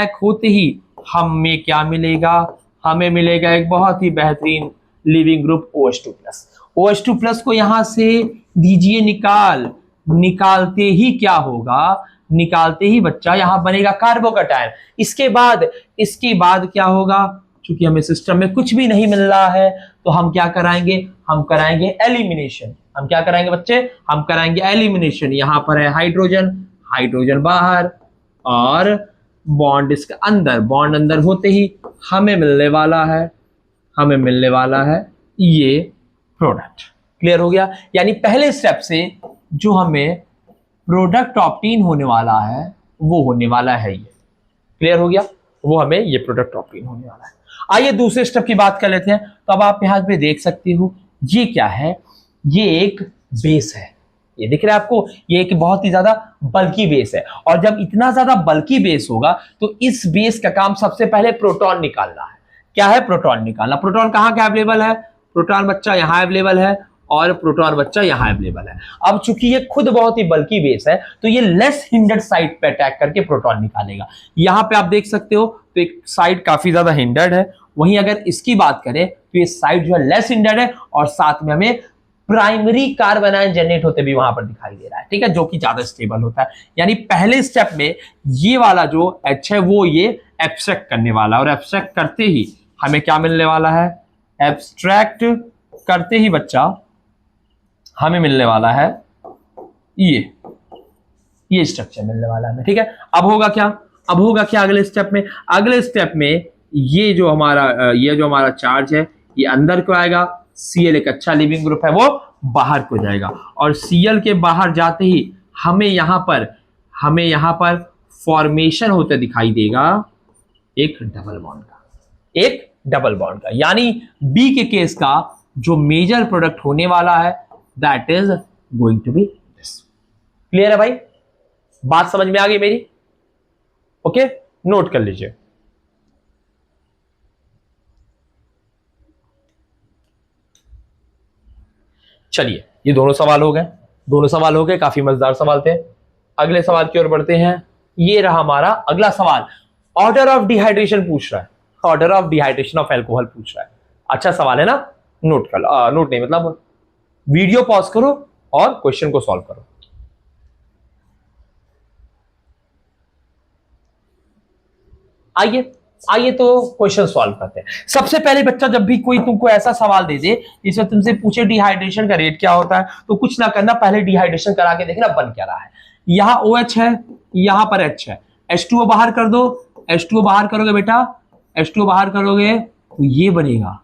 होते ही हमें क्या मिलेगा, हमें मिलेगा एक बहुत ही बेहतरीन लिविंग ग्रुप OH2+। को यहां से दीजिए निकाल, निकालते ही क्या होगा, निकालते ही बच्चा यहां बनेगा कार्बोकैटायन। इसके बाद क्या होगा, चूंकि हमें सिस्टम में कुछ भी नहीं मिल रहा है तो हम क्या कराएंगे, हम कराएंगे एलिमिनेशन। हम क्या कराएंगे बच्चे, हम कराएंगे एलिमिनेशन। यहां पर है हाइड्रोजन, हाइड्रोजन बाहर और बॉन्ड इसके अंदर, बॉन्ड अंदर होते ही हमें मिलने वाला है, हमें मिलने वाला है ये प्रोडक्ट। क्लियर हो गया। यानी पहले स्टेप से जो हमें प्रोडक्ट ऑब्टेन होने वाला है वो होने वाला है ये। क्लियर हो गया, वो हमें ये प्रोडक्ट ऑब्टेन होने वाला है। आइए दूसरे स्टेप की बात कर लेते हैं। तो अब आप यहां पे देख सकते हो ये क्या है, ये एक बेस है, ये दिख रहा है आपको, ये एक बहुत ही ज्यादा बल्की बेस है। और जब इतना ज्यादा बल्की बेस होगा तो इस बेस का काम सबसे पहले प्रोटॉन निकालना है। क्या है, प्रोटॉन निकालना। प्रोटॉन कहां क्या अवेलेबल है, प्रोटॉन बच्चा यहां अवेलेबल है और प्रोटॉन बच्चा यहां अवेलेबल है। अब चूंकि ये खुद बहुत ही बल्की बेस है तो ये लेस हिंडर्ड साइड पे अटैक करके प्रोटॉन निकालेगा। यहां पे आप देख सकते हो तो एक साइड काफी ज्यादा हिंडर्ड है, वहीं अगर इसकी बात करें तो ये साइड जो है लेस हिंडर्ड है और साथ में हमें प्राइमरी कार्बन आयन जनरेट होते भी वहां पर दिखाई दे रहा है, ठीक है, जो कि ज्यादा स्टेबल होता है। यानी पहले स्टेप में ये वाला जो H है वो ये एब्स्ट्रैक्ट करने वाला, और एब्स्ट्रैक्ट करते ही हमें क्या मिलने वाला है, एब्स्ट्रैक्ट करते ही बच्चा हमें मिलने वाला है ये स्ट्रक्चर मिलने वाला है, ठीक है। अब होगा क्या, अब होगा क्या अगले स्टेप में, अगले स्टेप में ये जो हमारा चार्ज है ये अंदर को आएगा, Cl एक अच्छा लिविंग ग्रुप है वो बाहर को जाएगा, और Cl के बाहर जाते ही हमें यहां पर फॉर्मेशन होते दिखाई देगा एक डबल बॉन्ड का, यानी B के केस का जो मेजर प्रोडक्ट होने वाला है that is going to be this. Clear है भाई, बात समझ में आ गई मेरी, ओके, नोट कर लीजिए। चलिए ये दोनों सवाल हो गए, काफी मजेदार सवाल थे। अगले सवाल की ओर बढ़ते हैं। ये रहा हमारा अगला सवाल, ऑर्डर ऑफ डिहाइड्रेशन पूछ रहा है, order of dehydration of alcohol पूछ रहा है। अच्छा सवाल है ना, नोट कर लो, नोट नहीं मतलब वीडियो पॉज करो और क्वेश्चन को सॉल्व करो। आइए तो क्वेश्चन सॉल्व करते हैं। सबसे पहले बच्चा, जब भी कोई तुमको ऐसा सवाल दे दे जिसमें तुमसे पूछे डिहाइड्रेशन का रेट क्या होता है, तो कुछ ना करना, पहले डिहाइड्रेशन करा के देखना बन क्या रहा है। यहां OH है, यहां पर H है, H2O बाहर कर दो, H2O बाहर करोगे बेटा, H2O बाहर करोगे तो ये बनेगा,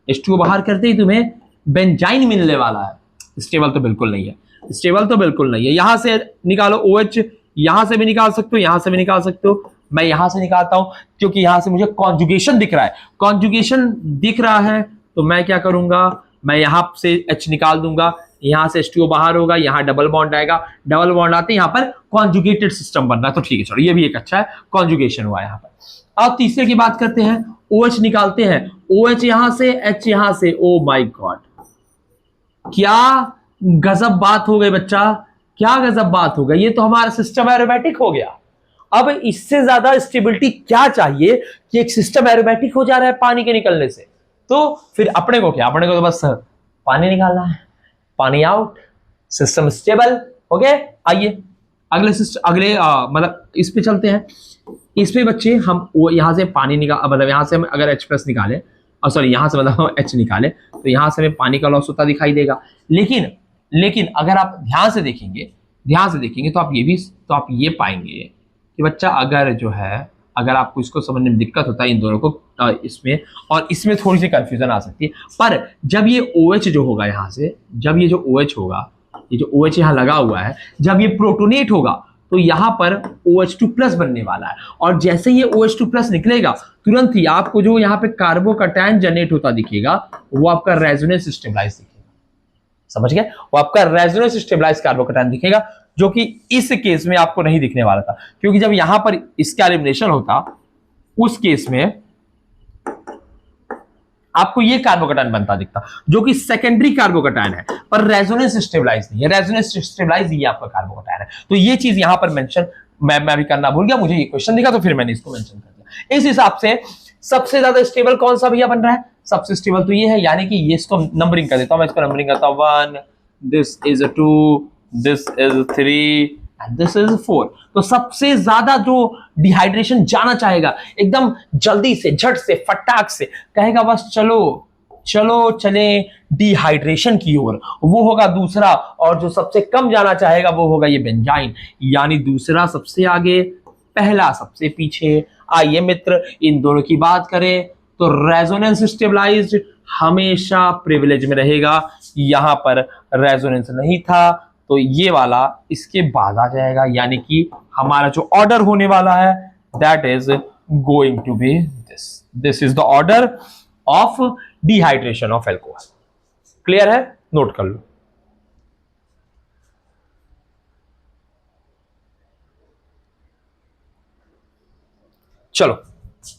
H2O बाहर करते ही तुम्हें बेंजाइन मिलने वाला है। स्टेबल तो बिल्कुल नहीं है, स्टेबल तो बिल्कुल नहीं है। यहां से निकालो OH, यहां से भी निकाल सकते हो, यहां से भी निकाल सकते हो। मैं यहां से निकालता हूं क्योंकि यहां से मुझे कॉन्जुगेशन दिख रहा है। कॉन्जुगेशन दिख रहा है तो मैं क्या करूंगा, मैं यहां से H निकाल दूंगा, यहां से H2O बाहर होगा, यहां डबल बॉन्ड आएगा, डबल बॉन्ड आते यहां पर कॉन्जुगेटेड सिस्टम बन रहा है। तो ठीक है, चलो ये भी एक अच्छा है, कॉन्जुगेशन हुआ यहां पर। अब तीसरे की बात करते हैं, OH निकालते हैं, OH यहां से, H यहां से। ओ माय गॉड, क्या गजब बात हो गई बच्चा, क्या गजब बात हो गई। ये तो हमारा सिस्टम एरोमेटिक हो गया। अब इससे ज्यादा स्टेबिलिटी क्या चाहिए कि एक सिस्टम एरोमेटिक हो जा रहा है पानी के निकलने से। तो फिर अपने को क्या, अपने को तो बस पानी निकालना है, पानी आउट, सिस्टम स्टेबल हो गया। आइए अगले सिस्टम, अगले मतलब इस पे चलते हैं। इस पे बच्चे हम यहां से पानी निकाल, मतलब यहां से हम अगर H+ निकाले, और सॉरी यहां से मतलब H निकाले, तो यहां से हमें पानी का लॉस होता दिखाई देगा। लेकिन अगर आप ध्यान से देखेंगे तो आप ये पाएंगे कि बच्चा अगर जो है, अगर आपको इसको समझने में दिक्कत होता है इन दोनों को, इसमें और इसमें थोड़ी सी कंफ्यूजन आ सकती है। पर जब ये OH जो होगा यहां से, जब ये जो OH होगा, ये जो OH यहां लगा हुआ है, जब ये प्रोटोनेट होगा तो यहां पर OH2+ बनने वाला है। और जैसे ये OH2+ निकलेगा, तुरंत ही आपको जो यहां पे कार्बोकैटायन जनरेट होता दिखेगा, वो आपका रेजोनेंस स्टेबलाइज दिखेगा। समझ गए? वो आपका रेजोनेंस स्टेबलाइज कार्बोकैटायन दिखेगा, जो कि इस केस में आपको नहीं दिखने वाला था, क्योंकि जब यहां पर इसका एलिमिनेशन होता, उस केस में आपको ये कार्बोकैटायन बनता दिखता, जो कि सेकेंडरी कार्बोकैटायन है, पर रेजोनेंस स्टेबलाइज नहीं है। रेजोनेंस स्टेबलाइज ये आपका कार्बोकैटायन है। तो ये चीज यहां पर मेंशन मैं भी करना भूल गया, मुझे ये क्वेश्चन दिखा तो फिर मैंने इसको मेंशन कर दिया। इस हिसाब से सबसे ज्यादा स्टेबल कौन सा भैया बन रहा है? सबसे स्टेबल तो ये है, यानी कि ये इसको नंबरिंग कर देता हूं, मैं इसको नंबरिंग करता हूं 1, this is 2, this is 3 and this is 4। तो सबसे ज्यादा जो डिहाइड्रेशन जाना चाहेगा, एकदम जल्दी से, झट से, फटाक से कहेगा बस चलो चले डिहाइड्रेशन की ओर, वो होगा दूसरा। और जो सबसे कम जाना चाहेगा वो होगा ये बेंजाइन, यानी दूसरा सबसे आगे, पहला सबसे पीछे। आइए मित्र, इन दोनों की बात करें तो रेजोनेंस स्टेबलाइज्ड हमेशा प्रिविलेज में रहेगा। यहां पर रेजोनेंस नहीं था, तो ये वाला इसके बाद आ जाएगा, यानी कि हमारा जो ऑर्डर होने वाला है that is going to be this is the order of dehydration of alcohol. Clear है? नोट कर लो। चलो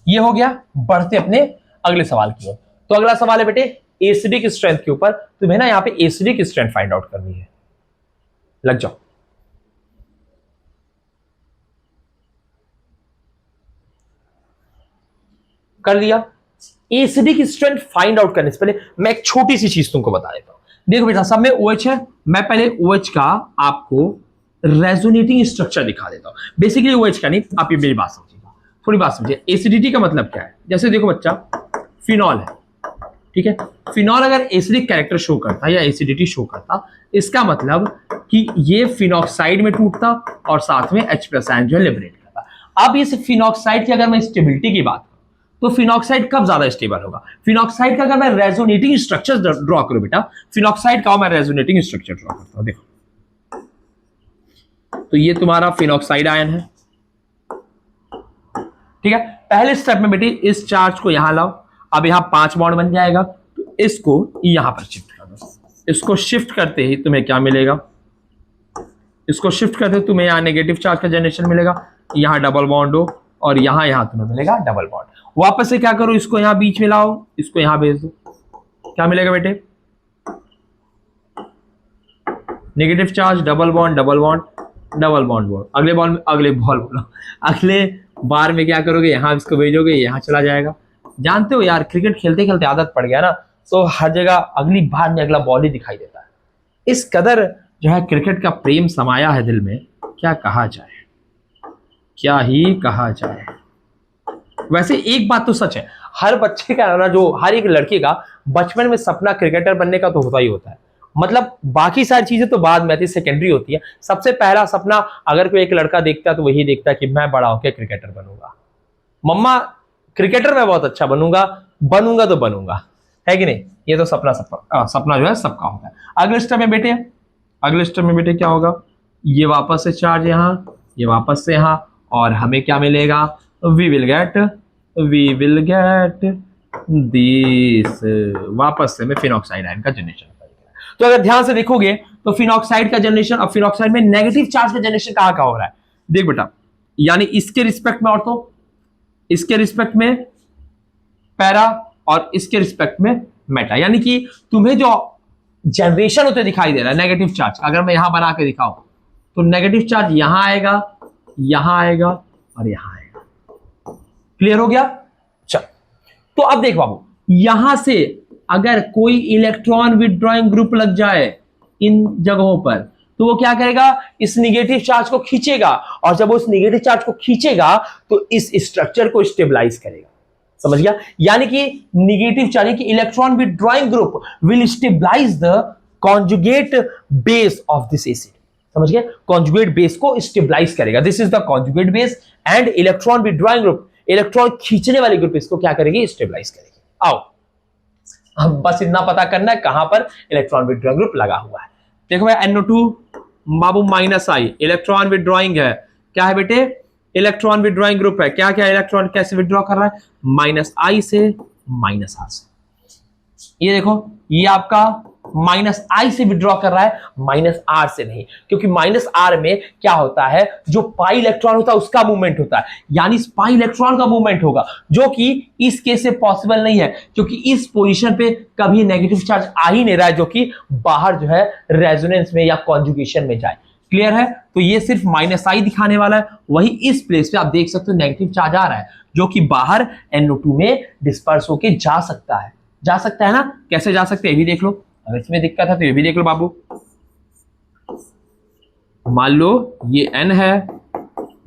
ये हो गया, बढ़ते अपने अगले सवाल की ओर। तो अगला सवाल है बेटे एसिडिक स्ट्रेंथ के ऊपर। तुम्हें ना यहां पे एसिडिक स्ट्रेंथ फाइंड आउट करनी है, लग जाओ। कर लिया? एसिडिक स्ट्रेंथ फाइंड आउट करने से पहले मैं एक छोटी सी चीज तुमको बता देता हूं। देखो बेटा, सब में OH है, मैं पहले OH का आपको रेजोनेटिंग स्ट्रक्चर दिखा देता हूं। बेसिकली OH का नहीं, आप ये मेरी बात समझिएगा, थोड़ी बात समझिए। एसिडिटी का मतलब क्या है? जैसे देखो बच्चा, फिनॉल है, ठीक है। फिनॉल अगर एसिडिक कैरेक्टर शो करता या एसिडिटी शो करता, इसका मतलब कि ये फिनॉक्साइड में टूटता और साथ में H+ आयन जो है लिबरेट करता। अब इस फिनॉक्साइड की अगर मैं स्टेबिलिटी की बात तो फिनॉक्साइड कब ज्यादा स्टेबल होगा? फिनॉक्साइड का अगर मैं रेजोनेटिंग स्ट्रक्चर ड्रॉ करूं बेटा, फिनॉक्साइड का मैं रेजोनेटिंग स्ट्रक्चर ड्रॉ करता हूं, देखो। तो ये तुम्हारा फिनॉक्साइड आयन है, ठीक है। पहले स्टेप में बेटे इस चार्ज को यहां लाओ, अब यहां 5 बॉन्ड बन जाएगा, तो इसको यहां पर शिफ्ट कर दो। इसको शिफ्ट करते ही तुम्हें क्या मिलेगा? इसको शिफ्ट करते ही तुम्हें यहां नेगेटिव चार्ज का जनरेशन मिलेगा, यहां डबल बॉन्ड हो, और यहां तुम्हें मिलेगा डबल बॉन्ड। वापस से क्या करो, इसको यहां बीच में लाओ, इसको यहां भेज दो, क्या मिलेगा बेटे? Negative charge, double bond, double bond, double bond bond. अगले बार में क्या करोगे, यहां इसको भेजोगे, यहां चला जाएगा। जानते हो यार, क्रिकेट खेलते खेलते आदत पड़ गया ना, तो हर जगह अगली बार में अगला बॉल ही दिखाई देता है। इस कदर जो है क्रिकेट का प्रेम समाया है दिल में, क्या कहा जाए, क्या ही कहा जाए। वैसे एक बात तो सच है, हर बच्चे का ना, जो हर एक लड़के का बचपन में सपना क्रिकेटर बनने का तो होता ही होता है। मतलब बाकी सारी चीजें तो बाद में आती है, सेकेंडरी होती है। सबसे पहला सपना अगर कोई एक लड़का देखता है तो वही देखता है कि मैं बड़ा होकर क्रिकेटर बनूंगा। मम्मा क्रिकेटर मैं बहुत अच्छा बनूंगा तो बनूंगा, है कि नहीं? ये तो सपना सपना जो है सबका होता है। अगले स्टेप में बेटे, अगले स्टेप में बेटे क्या होगा, ये वापस से चार्ज यहाँ, ये वापस से यहाँ, और हमें क्या मिलेगा, वी विल गेट दिस, वापस से में फिनॉक्साइड आयन का जनरेशन करेगा। तो अगर ध्यान से देखोगे तो फिनॉक्साइड का जनरेशन, अब फिनॉक्साइड में नेगेटिव चार्ज का जनरेशन कहाँ का हो रहा है, देख बेटा, यानी इसके रिस्पेक्ट में ऑर्थो, इसके रिस्पेक्ट में पैरा, और इसके रिस्पेक्ट में मेटा, यानी कि तुम्हें जो जनरेशन होते दिखाई दे रहा है नेगेटिव चार्ज, अगर मैं यहां बना के दिखाऊं तो नेगेटिव चार्ज यहां आएगा, यहां आएगा और यहां आएगा। क्लियर हो गया? चल, तो अब देख बाबू, यहां से अगर कोई इलेक्ट्रॉन विथड्रॉइंग ग्रुप लग जाए इन जगहों पर, तो वो क्या करेगा, इस निगेटिव चार्ज को खींचेगा, और जब वो इस निगेटिव चार्ज को खींचेगा तो इस स्ट्रक्चर को स्टेबलाइज करेगा। समझ गया? यानी कि निगेटिव चार्ज, यानी कि electron withdrawing group will stabilise the conjugate base of this acid. समझ गया? कॉन्जुगेट बेस को स्टेबलाइज करेगा। This is the conjugate base and electron withdrawing group, electron खींचने वाली ग्रुप इसको क्या करेगी, स्टेबलाइज करेगी। आओ, हम बस इतना पता करना है कहां पर इलेक्ट्रॉन विथड्रॉइंग ग्रुप लगा हुआ है। देखो भाई, NO2 बाबू माइनस आई, इलेक्ट्रॉन विथड्रॉइंग है, क्या है बेटे, इलेक्ट्रॉन विथड्रॉइंग ग्रुप है। क्या क्या इलेक्ट्रॉन कैसे विथड्रॉ कर रहा है, माइनस आई से माइनस आर से। ये देखो, ये आपका माइनस आई से विथड्रॉ कर रहा है, माइनस आर से नहीं, क्योंकि माइनस आर में क्या होता है, जो पाई इलेक्ट्रॉन होता है उसका मूवमेंट होता है, यानी पाई इलेक्ट्रॉन का मूवमेंट होगा, जो कि इस केस से पॉसिबल नहीं है, क्योंकि इस पोजीशन पे कभी नेगेटिव चार्ज आ ही नहीं रहा है जो कि बाहर जो है रेजोनेंस में या कॉन्जुगेशन में जाए। क्लियर है? तो ये सिर्फ माइनस आई दिखाने वाला है, वही इस प्लेस पे आप देख सकते हो नेगेटिव चार्ज आ रहा है, जो कि बाहर NO2 में डिस्पर्स होके जा सकता है। जा सकता है ना? कैसे जा सकते हैं ये भी देख लो, अगर इसमें दिक्कत है तो ये भी देख लो बाबू। मान लो ये N है,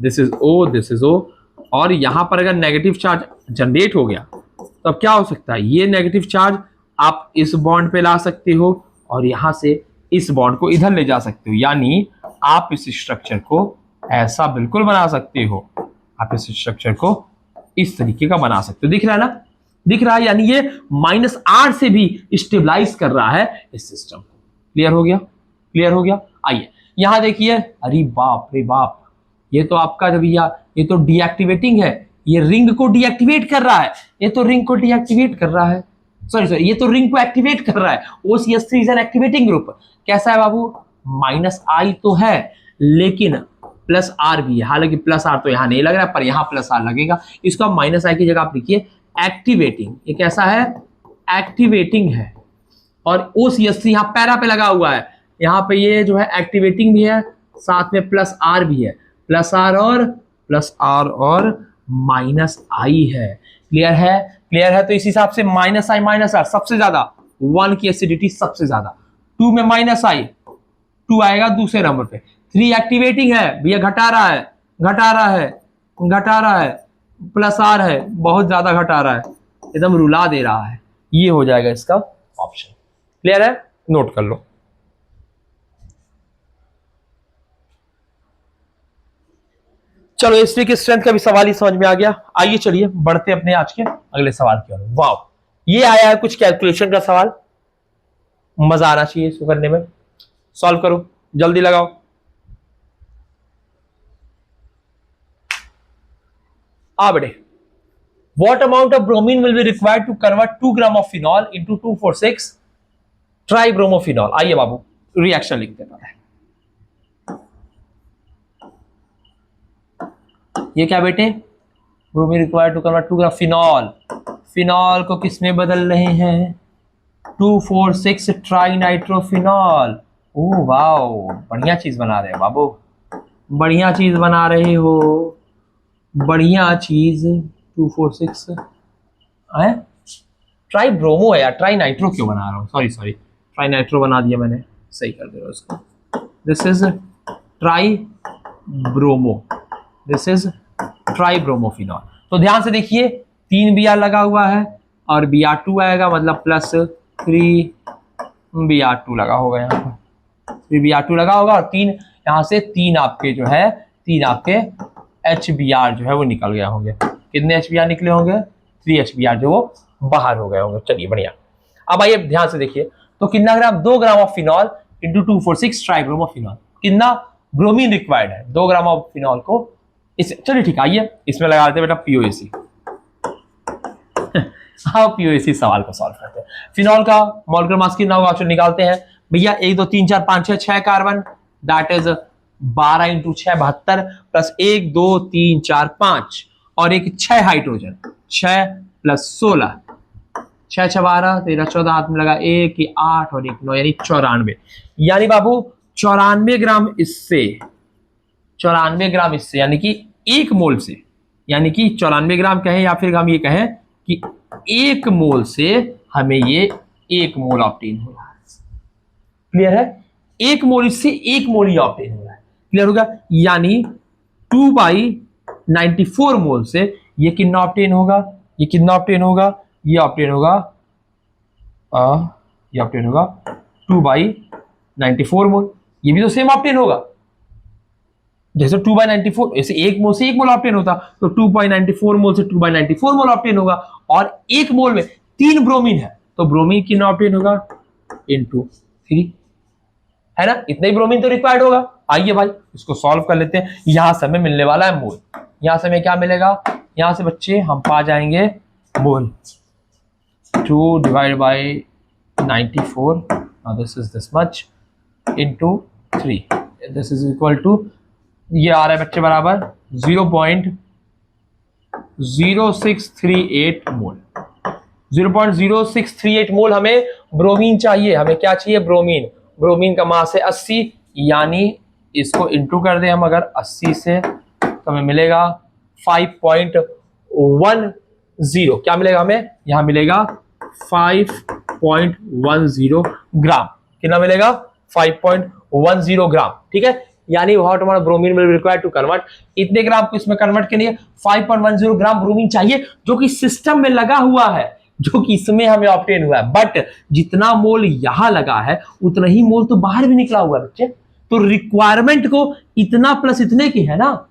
this is O, this is O, और यहां पर अगर नेगेटिव चार्ज जनरेट हो गया तो अब क्या हो सकता है, ये नेगेटिव चार्ज आप इस बॉन्ड पे ला सकते हो और यहां से इस बॉन्ड को इधर ले जा सकते हो, यानी आप इस स्ट्रक्चर को ऐसा बिल्कुल बना सकते हो, आप इस स्ट्रक्चर को इस तरीके का बना सकते हो। दिख रहा है ना? दिख रहा है, यानी ये माइनस आर से भी स्टेबलाइज कर रहा है इस सिस्टम को। क्लियर हो गया? क्लियर हो गया? आइए यहां देखिए, अरे बाप रे बाप, ये तो आपका जब ये तो डीएक्टिवेटिंग है, ये रिंग को डीएक्टिवेट कर रहा है, ये तो रिंग को डीएक्टिवेट कर रहा है, सॉरी ये तो रिंग को एक्टिवेट कर रहा है। OCH3 is an activating group. कैसा है बाबू, माइनस आई तो है लेकिन प्लस आर भी है, हालांकि प्लस आर तो यहां नहीं लग रहा है पर यहां प्लस आर लगेगा, इसको आप माइनस आई की जगह आप लिखिए एक्टिवेटिंग। ये कैसा है, एक्टिवेटिंग है, और OCH3 यहां पैरा पे लगा हुआ है, यहां पे ये जो है एक्टिवेटिंग भी है, साथ में प्लस आर भी है, प्लस आर और माइनस आई है। क्लियर है? क्लियर है? तो इस हिसाब से माइनस आई माइनस आर सबसे ज्यादा, 1 की एसिडिटी सबसे ज्यादा, 2 में माइनस आई 2 आएगा दूसरे नंबर पे, 3 एक्टिवेटिंग है भैया, घटा रहा है, प्लस आर है, बहुत ज्यादा घटा रहा है, एकदम रुला दे रहा है, ये हो जाएगा इसका ऑप्शन। क्लियर है? नोट कर लो। चलो एसिड की स्ट्रेंथ का भी सवाल ही समझ में आ गया। आइए चलिए बढ़ते अपने आज के अगले सवाल की ओर। वाह, ये आया है कुछ कैलकुलेशन का सवाल, मजा आना चाहिए इसको करने में। सॉल्व करो, जल्दी लगाओ। बेटे, what amount of bromine will be required to convert 2 gram of phenol into 2,4,6 tribromophenol? आइए बाबू रिएक्शन लिख देता है। ये क्या बेटे, bromine required to convert 2 gram phenol, phenol को किस में बदल रहे हैं, 2,4,6 ट्राइनाइट्रोफिनॉल। ओह वाओ, बढ़िया चीज बना रहे हो बाबू, बढ़िया चीज बना रहे हो, बढ़िया चीज। 2,4,6 है, ट्राइब्रोमो है यार, ट्राइनाइट्रो क्यों बना रहा हूँ, सॉरी ट्राइनाइट्रो बना दिया मैंने, सही कर दे रहा हूँ इसको। This is tribromo, this is tribromophenol. तो ध्यान से देखिए, 3 Br लगा हुआ है और Br2 आएगा, मतलब प्लस 3 Br2 लगा होगा, यहाँ पर 3 Br2 लगा होगा, और 3 यहाँ से 3 आपके जो है 3 आपके HBr जो है वो निकल गए होंगे। कितने HBr निकले होंगे, 3 HBr जो वो बाहर हो गए होंगे। चलिए बढ़िया। अब आइए ध्यान से देखिए, तो कितना gram, 2 gram of phenol into 246 tribromo of phenol, कितना ब्रोमीन रिक्वायर्ड है 2 ग्राम ऑफ फिनॉल को। इस चलिए ठीक है, आइए इसमें लगा देते हैं बेटा पीओएसी। हाँ, पीओएसी सवाल को सॉल्व करते हैं। फिनॉल का मॉलिक्यूलर मास कितना होगा, चलो निकालते हैं भैया। 1 2 3 4 5 6 carbon, that is 12 into 6 72 plus 1 2 3 4 5 और एक 6 हाइड्रोजन, 6 प्लस 16, 6 6 12 13 14, हाथ में लगा 1 8 और 1 9 यानी 94। यानी बाबू 94 ग्राम इससे, 94 ग्राम इससे, यानी कि 1 मोल से, यानी कि 94 ग्राम कहें या फिर हम ये कहें कि 1 मोल से हमें ये 1 मोल ऑब्टेन हो रहा है। क्लियर है? 1 मोल इससे 1 मोल ही ऑब्टेन हो रहा है। क्लियर होगा? यानी 2/94 मोल से ये कितना ऑब्टेन होगा, ये कितना ऑब्टेन होगा, ये ऑब्टेन होगा, ये ऑब्टेन होगा 2/94 मोल। ये भी तो सेम ऑब्टेन होगा, जैसे 2/94, ऐसे 1 मोल से 1 मोल ऑब्टेन होता, तो 2/94 मोल से 2/94 मोल ऑब्टेन होगा। और 1 मोल में 3 ब्रोमीन है, तो ब्रोमीन कितना ऑब्टेन होगा, इनटू 3, है ना? इतना ही ब्रोमीन तो रिक्वायर्ड होगा। आइए भाई इसको सॉल्व कर लेते हैं। यहां से हमें मिलने वाला है मोल, यहां से हमें क्या मिलेगा, यहां से बच्चे हम पा जाएंगे mole 2 divide by 94, this is this much into 3, this is equal to, ये आ रहा है बच्चे बराबर 0.0638 मोल। 0.0638 मोल हमें ब्रोमीन चाहिए। हमें क्या चाहिए, ब्रोमीन। ब्रोमीन का मास है 80, यानी इसको इंटू कर दें हम अगर 80 से, तो हमें मिलेगा 5.10। क्या मिलेगा हमें, यहां मिलेगा 5.10 ग्राम। कितना मिलेगा, 5.10 ग्राम। ठीक है, यानी व्हाट हमारा bromine will require to convert, इतने ग्राम को इसमें कन्वर्ट के लिए 5.10 ग्राम ब्रोमीन चाहिए, जो कि सिस्टम में लगा हुआ है, जो कि इसमें हमें ऑब्टेन हुआ है। बट जितना मोल यहां लगा है उतना ही मोल तो बाहर भी निकला हुआ है बच्चे। तो रिक्वायरमेंट को इतना प्लस इतने की है ना,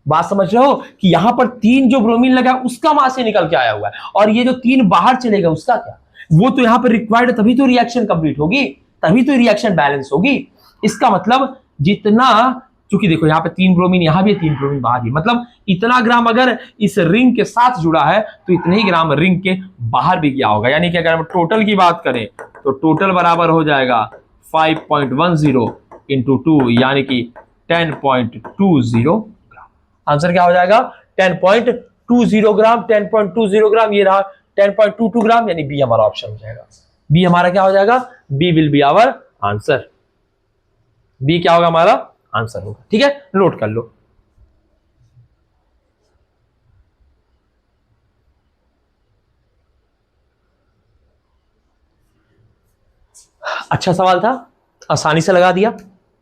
बात समझ रहे हो, कि यहां पर 3 जो ब्रोमीन लगा उसका मास से निकल के आया हुआ है, और ये जो 3 बाहर चलेगा उसका क्या, वो तो यहां पर रिक्वायर्ड है, तभी तो रिएक्शन कंप्लीट होगी, तभी तो रिएक्शन बैलेंस होगी। इसका मतलब जितना, क्योंकि देखो यहां पे 3 ब्रोमीन यहां भी, 3 ब्रोमीन बाहर भी, मतलब इतना ग्राम अगर इस रिंग के साथ जुड़ा है तो इतने ही ग्राम रिंग के बाहर भी गया होगा। यानी कि अगर हम टोटल की बात करें तो टोटल बराबर हो जाएगा 5.10 इंटू 2, यानी कि 10.20 ग्राम। आंसर क्या हो जाएगा, 10.20 ग्राम। 10.20 ग्राम ये रहा, 10.22 ग्राम, यानी बी हमारा ऑप्शन हो जाएगा। बी हमारा क्या हो जाएगा, B will be our answer. B क्या होगा, हमारा आंसर होगा। ठीक है, नोट कर लो। अच्छा सवाल था, आसानी से लगा दिया।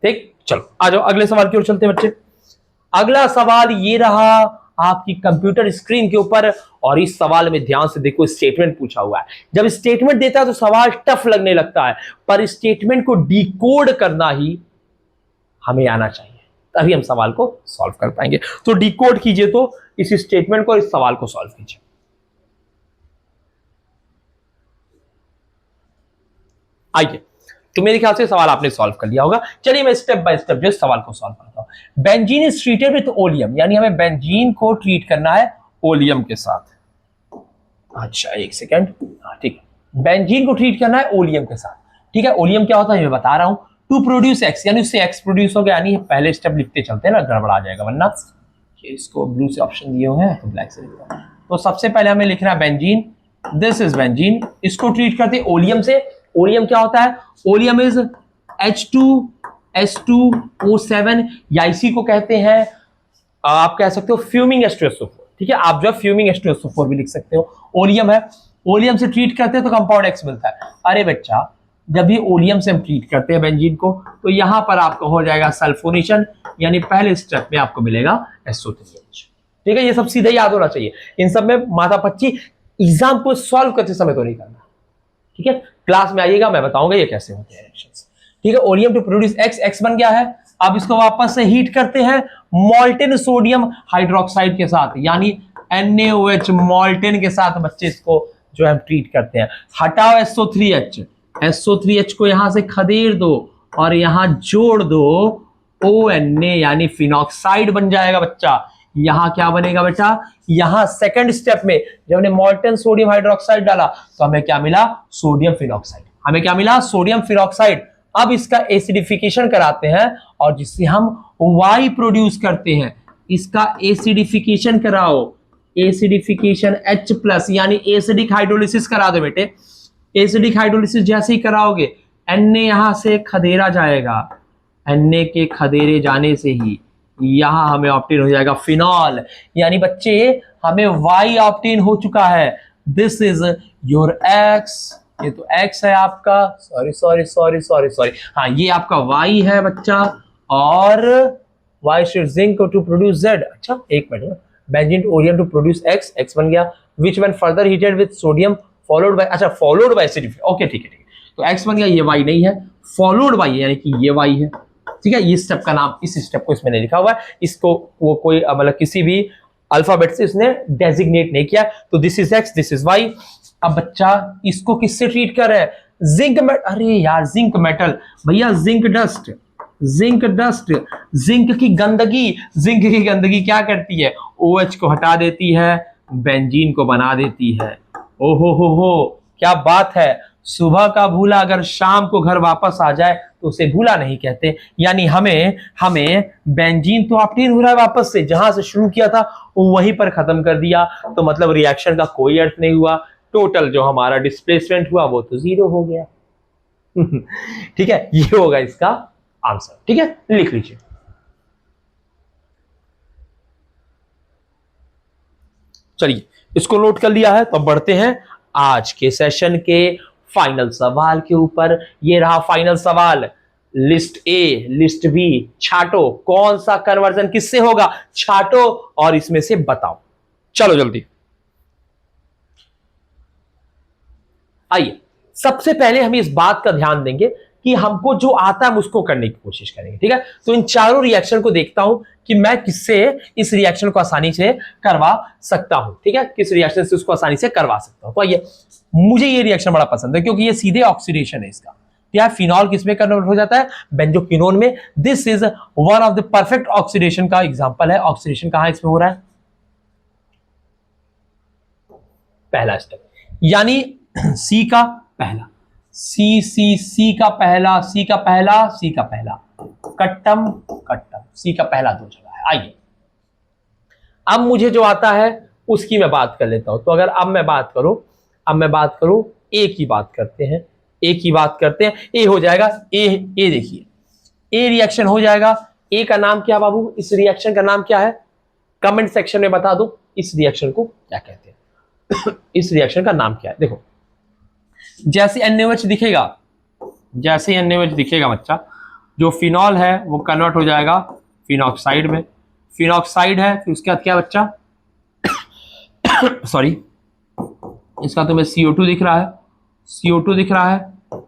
ठीक, चलो आ जाओ अगले सवाल की ओर चलते हैं बच्चे। अगला सवाल ये रहा आपकी कंप्यूटर स्क्रीन के ऊपर, और इस सवाल में ध्यान से देखो, स्टेटमेंट पूछा हुआ है। जब स्टेटमेंट देता है तो सवाल टफ लगने लगता है, पर स्टेटमेंट को डिकोड करना ही हमें आना चाहिए, तभी हम सवाल को सॉल्व कर पाएंगे। तो डिकोड कीजिए, तो इस स्टेटमेंट को, इस सवाल को सॉल्व कीजिए। आइए, तो मेरे ख्याल से सवाल आपने सॉल्व कर लिया होगा। चलिए मैं स्टेप बाय स्टेप जो सवाल को सॉल्व करता हूं। Benzene is treated with oleum, यानी हमें बेंजीन को ट्रीट करना है ओलियम के साथ। अच्छा एक सेकेंड, ठीक है, बेंजीन को ट्रीट करना है ओलियम के साथ। ठीक है, ओलियम क्या होता है मैं बता रहा हूं। टू प्रोड्यूस एक्स, यानी उससे एक्स प्रोड्यूस हो गया, यानी पहले स्टेप लिखते चलते हैं ना, गड़बड़ा जाएगा वरना। इसको ब्लू से ऑप्शन दिए हुए हैं तो ब्लैक से लिखता हूं। तो सबसे पहले हमें लिखना है बेंजीन, दिस इज बेंजीन। इसको ट्रीट करते हैं ओलियम से। ओलियम क्या होता है, ओलियम इज H2S2O7, या इसी को कहते हैं आप कह सकते हो फ्यूमिंग H2SO4। ठीक है, आप जो फ्यूमिंग H2SO4 भी लिख सकते हो। ओलियम है, ओलियम से ट्रीट करते हैं तो कंपाउंड X मिलता है। अरे बच्चा, जब भी ओलियम से हम ट्रीट करते हैं बेंजीन को, तो यहां पर आपका हो जाएगा सल्फोनेशन, यानी पहले स्टेप में आपको मिलेगा SO3H। ठीक है, ये सब सीधे याद होना चाहिए, इन सब में माथा पच्ची एग्जाम को सॉल्व करते समय तो नहीं करना। ठीक है, क्लास में आइएगा, मैं बताऊंगा ये कैसे होते हैं रिएक्शंस। ठीक है, oleum to produce X, X बन गया है। अब इसको वापस से हीट करते हैं मोल्टेन सोडियम हाइड्रोक्साइड के साथ, यानी NaOH मोल्टेन के साथ बच्चे इसको जो हम ट्रीट करते हैं। हटाओ SO3H, SO3H को यहां से खदेड़ दो और यहां जोड़ दो ONA यानी फिनॉक्साइड बन जाएगा बच्चा। यहां क्या बनेगा बेटा, यहां सेकंड स्टेप में जब हमने मॉल्टन सोडियम हाइड्रोक्साइड डाला तो हमें क्या मिला, सोडियम फिनॉक्साइड। हमें क्या मिला, सोडियम फिनॉक्साइड। अब इसका एसिडिफिकेशन कराते हैं और जिससे हम Y प्रोड्यूस करते हैं, इसका एसिडिफिकेशन कराओ, एसिडिफिकेशन H+ यानी एसिडिक हाइड्रोलिसिस करा दो बेटे। एसिडिक हाइड्रोलिसिस जैसे ही कराओगे Na यहां से खदेड़ा जाएगा, Na के खदेड़े जाने से ही यहां हमें ऑप्टेन हो जाएगा फिनॉल, यानी बच्चे हमें Y ऑप्टेन हो चुका है। दिस इज योर X, ये तो X है आपका, सॉरी, हाँ ये आपका Y है बच्चा, और Y should zinc to produce Z। अच्छा एक मिनट, बेंजीन ओरियम टू प्रोड्यूस X बन गया, which one further heated with sodium followed by, अच्छा फॉलोड बाय एसिडिफिकेशन, ओके ठीक है, तो X बन गया, ये Y नहीं है, फॉलोड बाय यानी कि ये Y है, ठीक है। ये स्टेप का नाम, इस स्टेप को इसमें नहीं लिखा हुआ है, इसको वो कोई मतलब किसी भी अल्फाबेट से इसने डेजिग्नेट नहीं किया, तो this is X, this is Y। अब बच्चा इसको किससे ट्रीट कर रहे हैं, जिंक मेटल, अरे यार जिंक मेटल भैया, zinc dust, zinc dust, zinc की गंदगी क्या करती है, OH को हटा देती है, बेंजीन को बना देती है। ओहो हो क्या बात है, सुबह का भूला अगर शाम को घर वापस आ जाए तो उसे भूला नहीं कहते, यानी हमें बेंजीन तो ऑप्टेन हो रहा है वापस से, जहां से शुरू किया था वो वहीं पर खत्म कर दिया, तो मतलब रिएक्शन का कोई अर्थ नहीं हुआ, टोटल जो हमारा डिस्प्लेसमेंट हुआ वो तो 0 हो गया। ठीक है, ये होगा इसका आंसर, ठीक है, लिख लीजिए। चलिए इसको नोट कर लिया है, तो अब बढ़ते हैं आज के सेशन के फाइनल सवाल के ऊपर। ये रहा फाइनल सवाल, लिस्ट ए, लिस्ट बी, छाटो, कौन सा कन्वर्जन किससे होगा, छाटो और इसमें से बताओ। चलो जल्दी आइए, सबसे पहले हम इस बात का ध्यान देंगे कि हमको जो आता है हम उसको करने की कोशिश करेंगे, ठीक है। तो इन चारों रिएक्शन को देखता हूं कि मैं किससे इस रिएक्शन को आसानी से करवा सकता हूं, ठीक है, किस रिएक्शन से उसको आसानी से करवा सकता हूं। तो आइए, मुझे ये रिएक्शन बड़ा पसंद है क्योंकि ये सीधे ऑक्सीडेशन है इसका। क्या फिनॉल किसमें कन्वर्ट हो जाता है, बेंजोक्विनोन में। This is one of the perfect oxidation का एग्जांपल है। ऑक्सीडेशन कहां इसमें हो रहा है, पहला स्टेप, यानी सी का पहला, सी का पहला, सी का पहला, कट्टम, सी का पहला 2 जगह है। आइए अब मुझे जो आता है उसकी मैं बात कर लेता हूं। तो अगर अब मैं बात करूं ए की बात करते हैं, ए हो जाएगा, ए देखिए, ए रिएक्शन हो जाएगा। ए का नाम क्या बाबू, इस रिएक्शन का नाम क्या है, कमेंट सेक्शन में बता दो इस रिएक्शन को क्या कहते हैं। इस रिएक्शन का नाम क्या है, देखो जैसे NaOH दिखेगा बच्चा, जो फिनॉल है वो कन्वर्ट हो जाएगा फिनॉक्साइड में, फिनॉक्साइड है, फिर उसके बाद क्या बच्चा सॉरी, इसका तुम्हें CO2 दिख रहा है,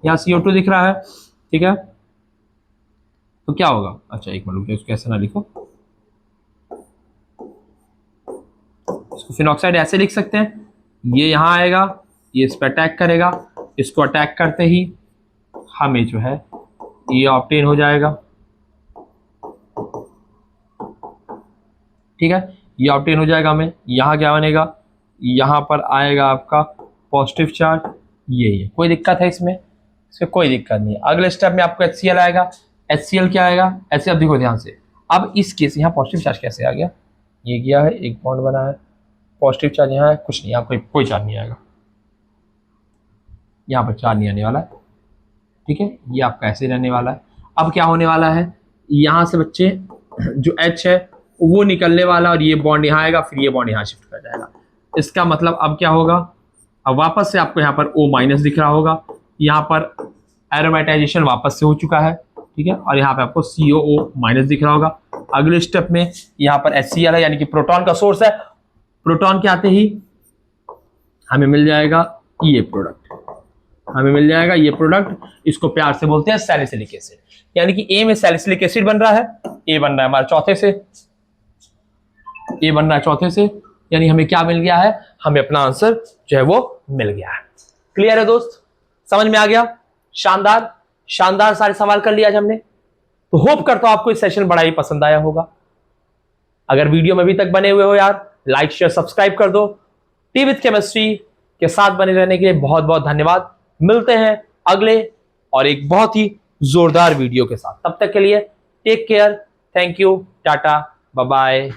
यहाँ CO2 दिख रहा है, ठीक है। तो क्या होगा, अच्छा एक मिनट उसको ऐसे ना लिखो, इसको फिनॉक्साइड ऐसे लिख सकते हैं, ये यहां आएगा, ये इस पर अटैक करेगा, इसको अटैक करते ही हमें जो है ये ऑप्टेन हो जाएगा, ठीक है, ये ऑप्टेन हो जाएगा हमें। यहां क्या बनेगा, यहां पर आएगा आपका पॉजिटिव चार्ज, ये कोई दिक्कत है इसमें कोई दिक्कत नहीं है। अगले स्टेप में आपको HCl आएगा, HCl क्या आएगा, HCl देखो ध्यान से, अब इस केस यहाँ पॉजिटिव चार्ज कैसे आ गया, ये गया है, एक बॉन्ड बना है, पॉजिटिव चार्ज यहाँ है, कुछ नहीं, यहाँ कोई चार्ज नहीं आएगा, यहाँ पर चार्ज नहीं आने वाला है, ठीक है, ये आपका ऐसे रहने वाला है। अब क्या होने वाला है, यहाँ से बच्चे जो H है वो निकलने वाला, और ये बॉन्ड यहाँ आएगा, फिर ये बॉन्ड यहाँ शिफ्ट कर जाएगा। इसका मतलब अब क्या होगा, अब वापस से आपको यहाँ पर O- दिख रहा होगा, यहाँ पर एरोमेटाइजेशन वापस से हो चुका है, ठीक है, और यहाँ पे आपको COO- दिख रहा होगा। अगले स्टेप में यहाँ पर HCl है, यानी कि प्रोटॉन का सोर्स है, प्रोटॉन के आते ही हमें मिल जाएगा ये प्रोडक्ट, इसको प्यार से बोलते हैं सैलिसिलिक एसिड, यानी कि ए में सैलिसिलिक एसिड बन रहा है, ए बन रहा है हमारा चौथे से, यानी हमें क्या मिल गया है, हमें अपना आंसर जो है वो मिल गया है। क्लियर है दोस्त, समझ में आ गया? शानदार, शानदार सारे सवाल कर लिया आज हमने। तो होप करता हूं आपको इस सेशन बड़ा ही पसंद आया होगा। अगर वीडियो में अभी तक बने हुए हो यार, लाइक शेयर सब्सक्राइब कर दो। टी विद केमिस्ट्री के साथ बने रहने के लिए बहुत बहुत धन्यवाद। मिलते हैं अगले और एक बहुत ही जोरदार वीडियो के साथ। तब तक के लिए take care, thank you, tata, bye bye.